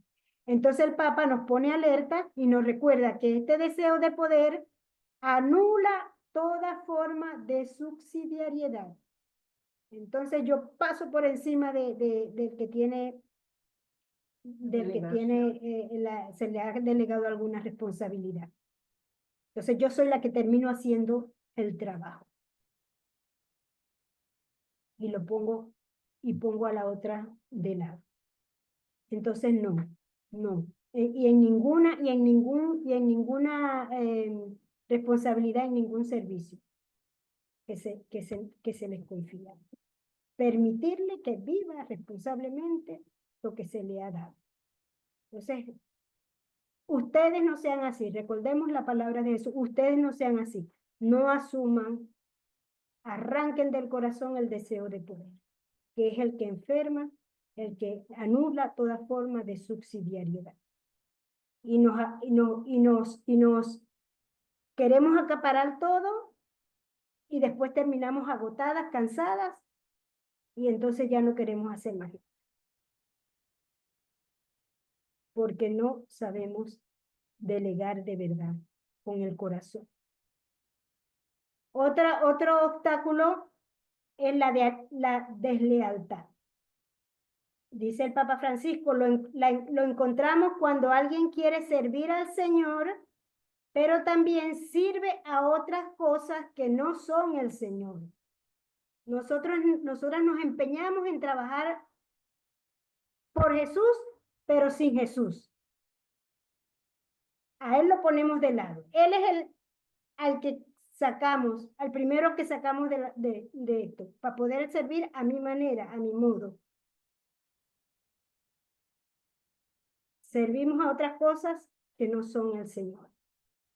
Entonces el Papa nos pone alerta y nos recuerda que este deseo de poder anula toda forma de subsidiariedad. Entonces yo paso por encima del que tiene, se le ha delegado alguna responsabilidad. Entonces yo soy la que termino haciendo el trabajo. Y pongo a la otra de lado. Entonces no. Y en ninguna responsabilidad, en ningún servicio que se les confía. permitirle que viva responsablemente lo que se le ha dado. Entonces, ustedes no sean así, recordemos la palabra de Jesús, ustedes no sean así, no asuman, arranquen del corazón el deseo de poder, que es el que enferma, el que anula toda forma de subsidiariedad. Y nos queremos acaparar todo y después terminamos agotadas, cansadas, y entonces ya no queremos hacer más. Porque no sabemos delegar de verdad con el corazón. Otro obstáculo es la deslealtad. Dice el Papa Francisco, lo encontramos cuando alguien quiere servir al Señor, pero también sirve a otras cosas que no son el Señor. Nosotras nos empeñamos en trabajar por Jesús, pero sin Jesús. A Él lo ponemos de lado. Él es al que sacamos, al primero que sacamos de esto, para poder servir a mi manera, a mi modo. Servimos a otras cosas que no son el Señor.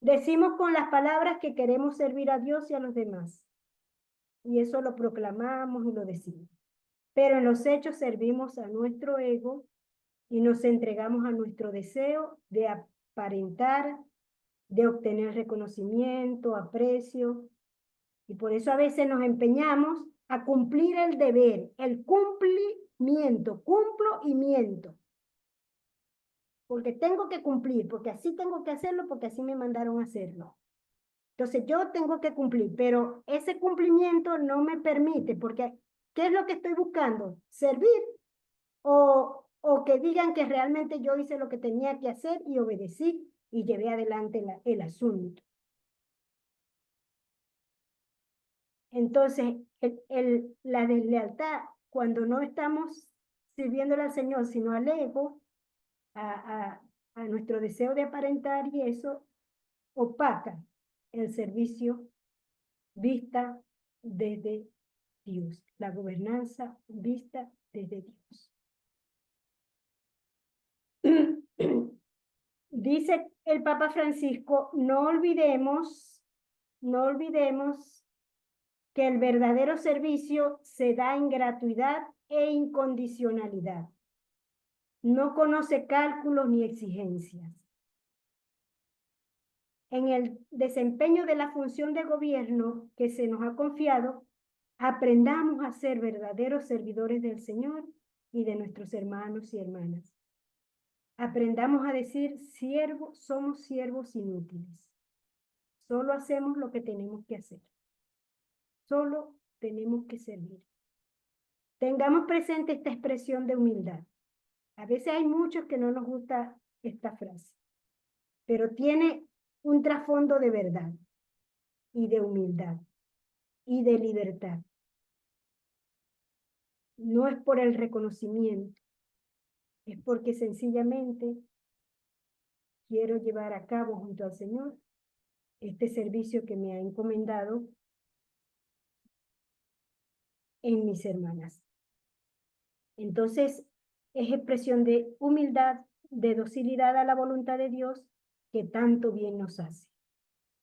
Decimos con las palabras que queremos servir a Dios y a los demás. Y eso lo proclamamos y lo decimos. Pero en los hechos servimos a nuestro ego y nos entregamos a nuestro deseo de aparentar, de obtener reconocimiento, aprecio. Y por eso a veces nos empeñamos a cumplir el deber, el cumplimiento, cumplo y miento. Porque tengo que cumplir, porque así tengo que hacerlo, porque así me mandaron a hacerlo. Entonces yo tengo que cumplir, pero ese cumplimiento no me permite, porque ¿qué es lo que estoy buscando? ¿Servir? O que digan que realmente yo hice lo que tenía que hacer y obedecí y llevé adelante el asunto. Entonces, la deslealtad, cuando no estamos sirviéndole al Señor, sino al ego, a nuestro deseo de aparentar, y eso opaca el servicio vista desde Dios, la gobernanza vista desde Dios. Dice el Papa Francisco, no olvidemos que el verdadero servicio se da en gratuidad e incondicionalidad. No conoce cálculos ni exigencias. En el desempeño de la función de gobierno que se nos ha confiado, aprendamos a ser verdaderos servidores del Señor y de nuestros hermanos y hermanas. Aprendamos a decir, somos siervos inútiles. Solo hacemos lo que tenemos que hacer. Solo tenemos que servir. Tengamos presente esta expresión de humildad. A veces hay muchos que no nos gusta esta frase, pero tiene un trasfondo de verdad y de humildad y de libertad. No es por el reconocimiento, es porque sencillamente quiero llevar a cabo junto al Señor este servicio que me ha encomendado en mis hermanas. Entonces, es expresión de humildad, de docilidad a la voluntad de Dios, que tanto bien nos hace.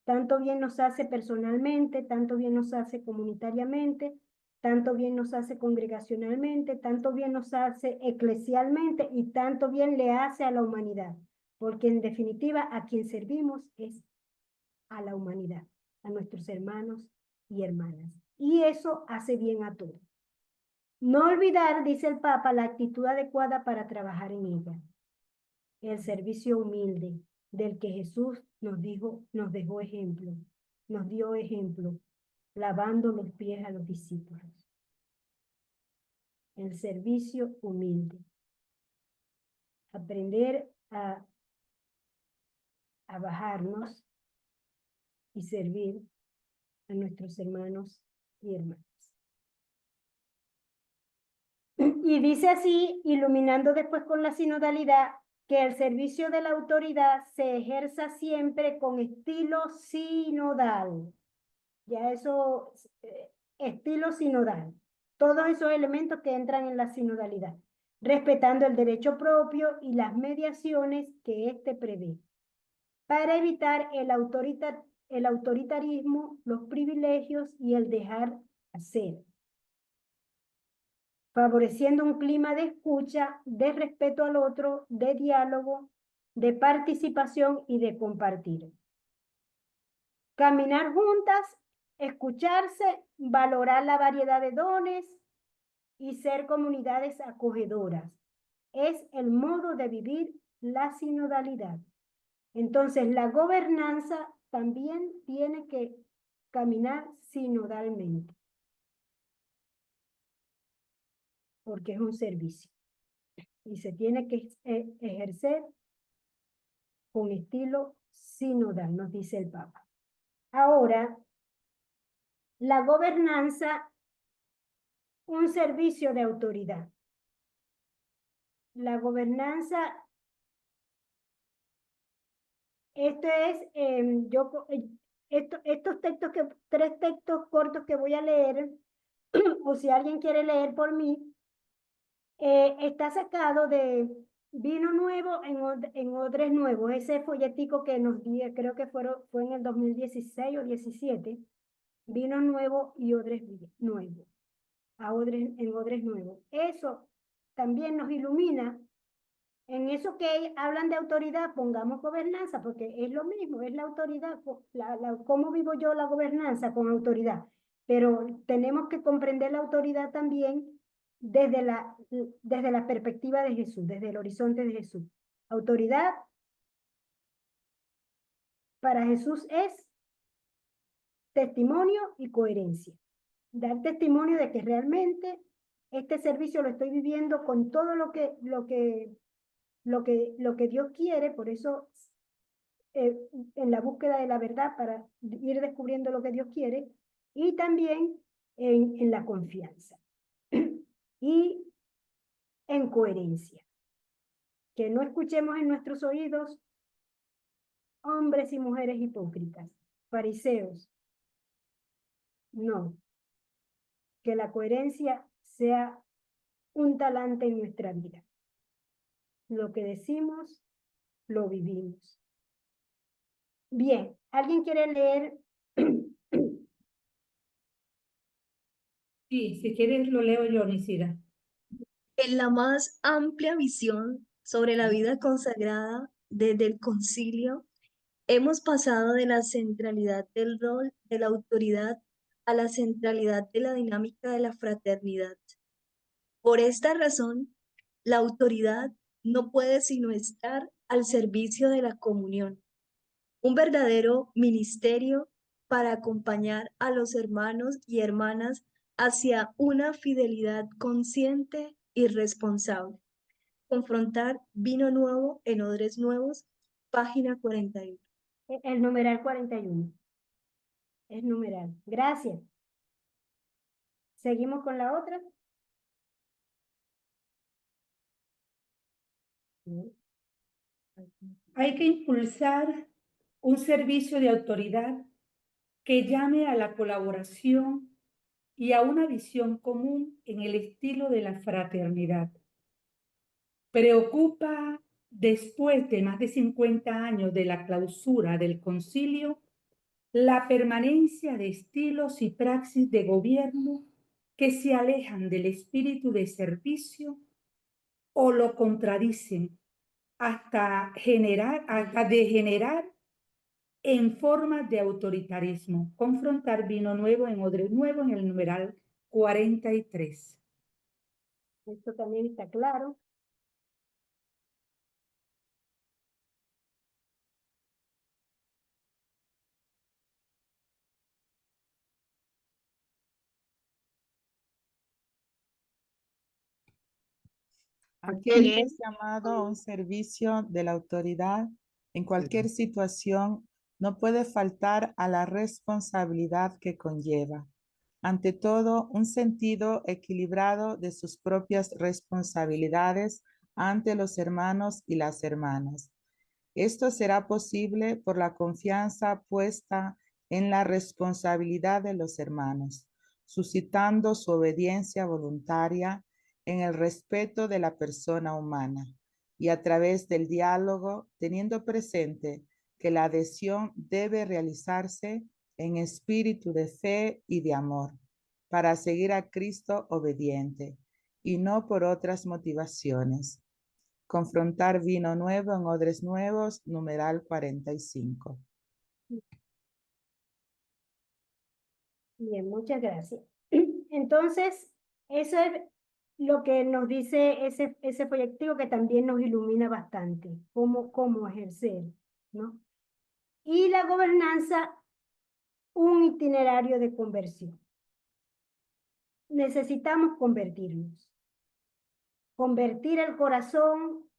Tanto bien nos hace personalmente, tanto bien nos hace comunitariamente, tanto bien nos hace congregacionalmente, tanto bien nos hace eclesialmente y tanto bien le hace a la humanidad. Porque en definitiva a quien servimos es a la humanidad, a nuestros hermanos y hermanas. Y eso hace bien a todos. No olvidar, dice el Papa, la actitud adecuada para trabajar en ella. El servicio humilde del que Jesús nos dejó ejemplo, nos dio ejemplo, lavando los pies a los discípulos. El servicio humilde. Aprender a bajarnos y servir a nuestros hermanos y hermanas. Y dice así, iluminando después con la sinodalidad, que el servicio de la autoridad se ejerza siempre con estilo sinodal. Ya eso, estilo sinodal. Todos esos elementos que entran en la sinodalidad, respetando el derecho propio y las mediaciones que éste prevé, para evitar el autoritarismo, los privilegios y el dejar hacer, favoreciendo un clima de escucha, de respeto al otro, de diálogo, de participación y de compartir. Caminar juntas, escucharse, valorar la variedad de dones y ser comunidades acogedoras. Es el modo de vivir la sinodalidad. Entonces, la gobernanza también tiene que caminar sinodalmente, porque es un servicio y se tiene que ejercer con estilo sinodal, nos dice el Papa. Ahora, la gobernanza, un servicio de autoridad. La gobernanza, esto es, estos textos, tres textos cortos que voy a leer, o si alguien quiere leer por mí, está sacado de Vino Nuevo en Odres Nuevos, ese folletico que nos di, creo que fue en el 2016 o 17, Vino Nuevo y Odres Nuevo, en Odres Nuevos. Eso también nos ilumina. En eso que hablan de autoridad, pongamos gobernanza, porque es lo mismo, es la autoridad, cómo vivo yo la gobernanza con autoridad. Pero tenemos que comprender la autoridad también desde la perspectiva de Jesús, desde el horizonte de Jesús. Autoridad para Jesús es testimonio y coherencia. Dar testimonio de que realmente este servicio lo estoy viviendo con todo lo que Dios quiere, por eso en la búsqueda de la verdad para ir descubriendo lo que Dios quiere, y también en la confianza y en coherencia. Que no escuchemos en nuestros oídos hombres y mujeres hipócritas, fariseos. No. Que la coherencia sea un talante en nuestra vida. Lo que decimos, lo vivimos. Bien, ¿alguien quiere leer? Sí, si quieres lo leo yo, Nisira. En la más amplia visión sobre la vida consagrada desde el concilio, hemos pasado de la centralidad del rol de la autoridad a la centralidad de la dinámica de la fraternidad. Por esta razón, la autoridad no puede sino estar al servicio de la comunión, un verdadero ministerio para acompañar a los hermanos y hermanas hacia una fidelidad consciente y responsable. Confrontar Vino Nuevo en Odres Nuevos, página 41. El numeral 41. Es numeral. Gracias. Seguimos con la otra. Hay que impulsar un servicio de autoridad que llame a la colaboración y a una visión común en el estilo de la fraternidad. Preocupa, después de más de 50 años de la clausura del concilio, la permanencia de estilos y praxis de gobierno que se alejan del espíritu de servicio o lo contradicen hasta degenerar en formas de autoritarismo. Confrontar Vino Nuevo en Odres Nuevo en el numeral 43. Esto también está claro. Aquel que es llamado a un servicio de la autoridad en cualquier situación no puede faltar a la responsabilidad que conlleva. Ante todo, un sentido equilibrado de sus propias responsabilidades ante los hermanos y las hermanas. Esto será posible por la confianza puesta en la responsabilidad de los hermanos, suscitando su obediencia voluntaria en el respeto de la persona humana y a través del diálogo, teniendo presente que la adhesión debe realizarse en espíritu de fe y de amor, para seguir a Cristo obediente y no por otras motivaciones. Confrontar vino nuevo en odres nuevos, numeral 45. Bien, muchas gracias. Entonces, eso es lo que nos dice ese proyectivo, que también nos ilumina bastante, cómo ejercer, ¿no? Y la gobernanza, un itinerario de conversión. Necesitamos convertirnos. Convertir el corazón,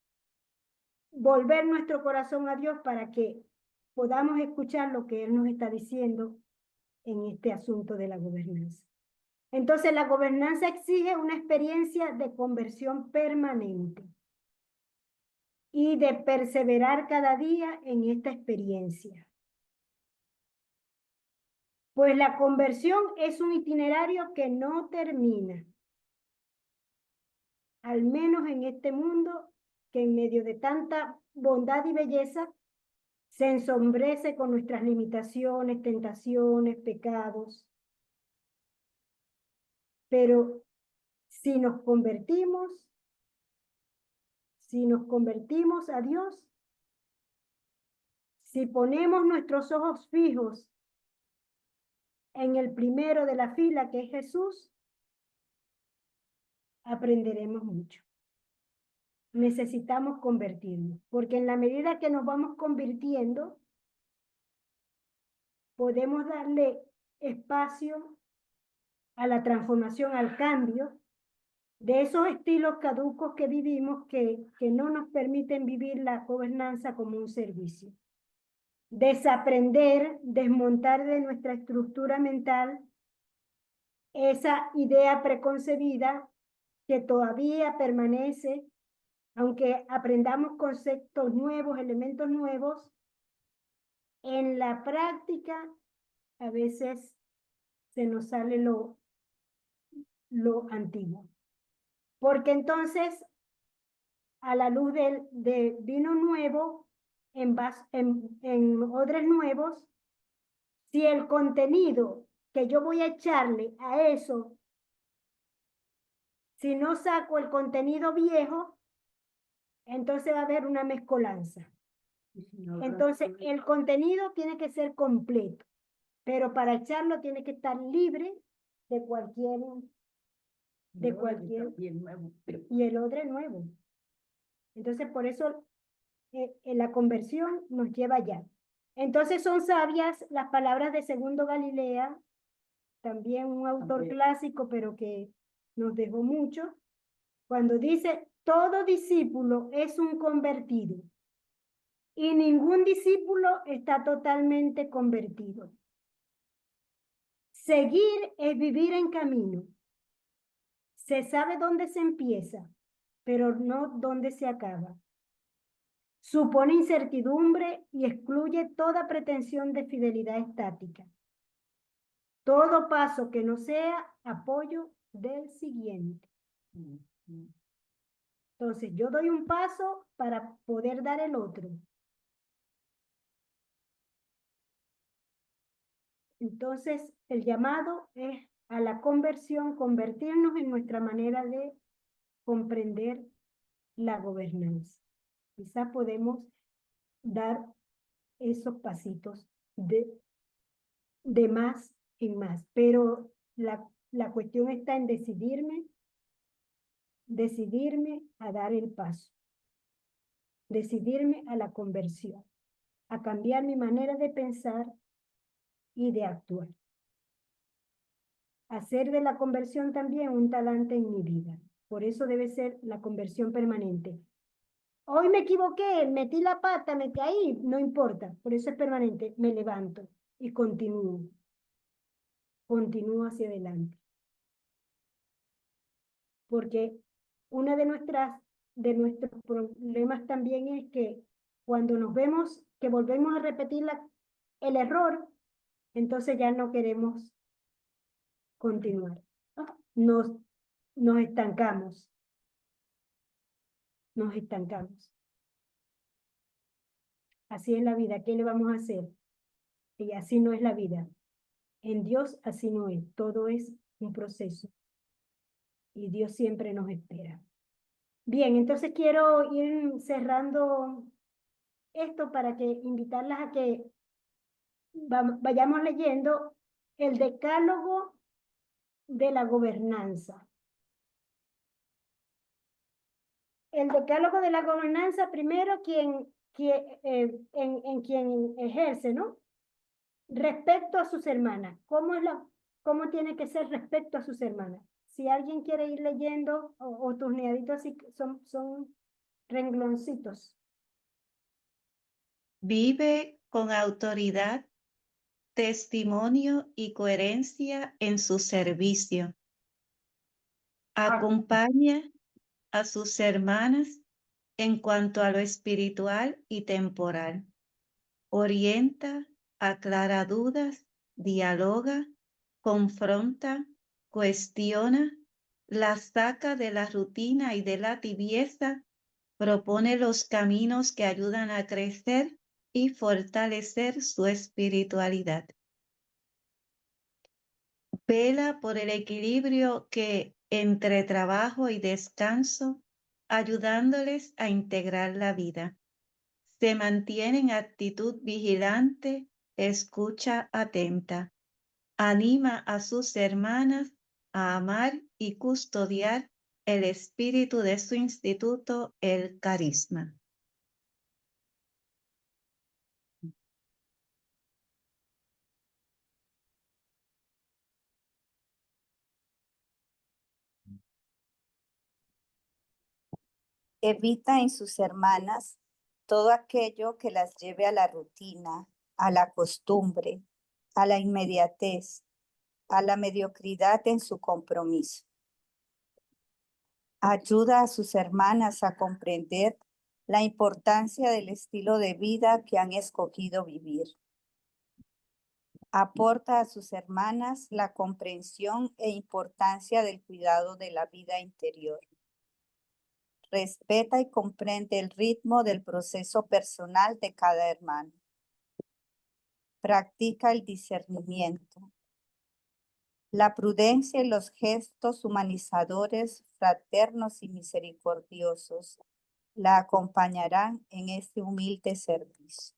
volver nuestro corazón a Dios para que podamos escuchar lo que Él nos está diciendo en este asunto de la gobernanza. Entonces, la gobernanza exige una experiencia de conversión permanente y de perseverar cada día en esta experiencia. Pues la conversión es un itinerario que no termina, al menos en este mundo que en medio de tanta bondad y belleza se ensombrece con nuestras limitaciones, tentaciones, pecados. Pero si nos convertimos a Dios, si ponemos nuestros ojos fijos en el primero de la fila, que es Jesús, aprenderemos mucho. Necesitamos convertirnos, porque en la medida que nos vamos convirtiendo, podemos darle espacio a la transformación, al cambio de esos estilos caducos que vivimos que no nos permiten vivir la gobernanza como un servicio. Desaprender, desmontar de nuestra estructura mental esa idea preconcebida que todavía permanece, aunque aprendamos conceptos nuevos, elementos nuevos, en la práctica a veces se nos sale lo antiguo. Porque entonces, a la luz de vino nuevo, en odres nuevos, si el contenido que yo voy a echarle a eso, si no saco el contenido viejo, entonces va a haber una mezcolanza. Entonces, el contenido tiene que ser completo, pero para echarlo tiene que estar libre de cualquier y el odre nuevo. Entonces, por eso la conversión nos lleva allá. Entonces, son sabias las palabras de Segundo Galilea, también un autor clásico, pero que nos dejó mucho, cuando dice: todo discípulo es un convertido y ningún discípulo está totalmente convertido. Seguir es vivir en camino. Se sabe dónde se empieza, pero no dónde se acaba. Supone incertidumbre y excluye toda pretensión de fidelidad estática. Todo paso que no sea apoyo del siguiente. Entonces, yo doy un paso para poder dar el otro. Entonces, el llamado es a la conversión, convertirnos en nuestra manera de comprender la gobernanza. Quizás podemos dar esos pasitos de más en más, pero la cuestión está en decidirme a dar el paso, decidirme a la conversión, a cambiar mi manera de pensar y de actuar. Hacer de la conversión también un talante en mi vida. Por eso debe ser la conversión permanente. Hoy me equivoqué, metí la pata, me caí, no importa, por eso es permanente. Me levanto y continúo. Continúo hacia adelante. Porque una de nuestros problemas también es que cuando nos vemos que volvemos a repetir el error, entonces ya no queremos continuar. Nos estancamos. Nos estancamos. Así es la vida. ¿Qué le vamos a hacer? Y así no es la vida. En Dios así no es. Todo es un proceso. Y Dios siempre nos espera. Bien, entonces quiero ir cerrando esto para que invitarlas a que vayamos leyendo el decálogo de la gobernanza. El decálogo de la gobernanza, primero, en quien ejerce, ¿no? Respecto a sus hermanas. ¿Cómo tiene que ser respecto a sus hermanas? Si alguien quiere ir leyendo, o tus neaditos así son rengloncitos. Vive con autoridad, testimonio y coherencia en su servicio. Acompaña a sus hermanas en cuanto a lo espiritual y temporal. Orienta, aclara dudas, dialoga, confronta, cuestiona, las saca de la rutina y de la tibieza, propone los caminos que ayudan a crecer y fortalecer su espiritualidad. Vela por el equilibrio entre trabajo y descanso, ayudándoles a integrar la vida. Se mantiene en actitud vigilante, escucha atenta. Anima a sus hermanas a amar y custodiar el espíritu de su instituto, el carisma. Evita en sus hermanas todo aquello que las lleve a la rutina, a la costumbre, a la inmediatez, a la mediocridad en su compromiso. Ayuda a sus hermanas a comprender la importancia del estilo de vida que han escogido vivir. Aporta a sus hermanas la comprensión e importancia del cuidado de la vida interior. Respeta y comprende el ritmo del proceso personal de cada hermano. Practica el discernimiento. La prudencia y los gestos humanizadores, fraternos y misericordiosos la acompañarán en este humilde servicio.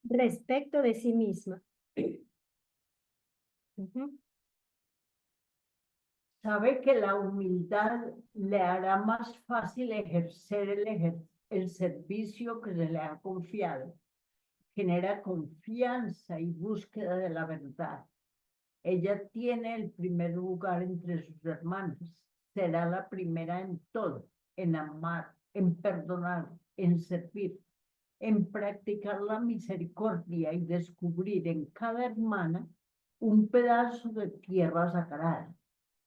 Respecto de sí misma. Sabe que la humildad le hará más fácil ejercer el servicio que se le ha confiado. Genera confianza y búsqueda de la verdad. Ella tiene el primer lugar entre sus hermanos. Será la primera en todo, en amar, en perdonar, en servir, en practicar la misericordia y descubrir en cada hermana un pedazo de tierra sagrada,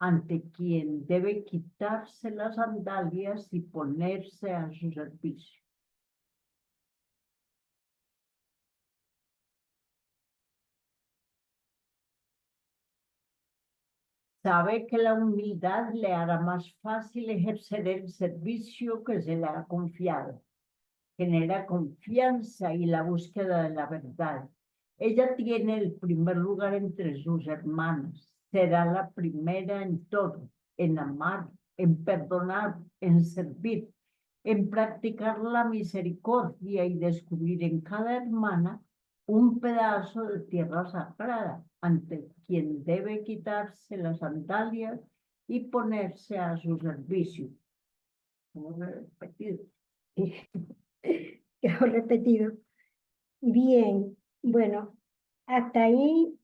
ante quien debe quitarse las sandalias y ponerse a su servicio. Sabe que la humildad le hará más fácil ejercer el servicio que se le ha confiado. Genera confianza y la búsqueda de la verdad. Ella tiene el primer lugar entre sus hermanos. Será la primera en todo, en amar, en perdonar, en servir, en practicar la misericordia y descubrir en cada hermana un pedazo de tierra sagrada, ante quien debe quitarse las sandalias y ponerse a su servicio. Quedó repetido. Bien, bueno, hasta ahí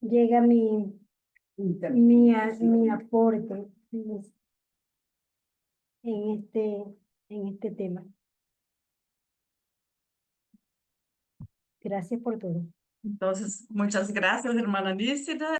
llega mi aporte en este tema. Gracias por todo. Entonces, muchas gracias, hermana Nícida.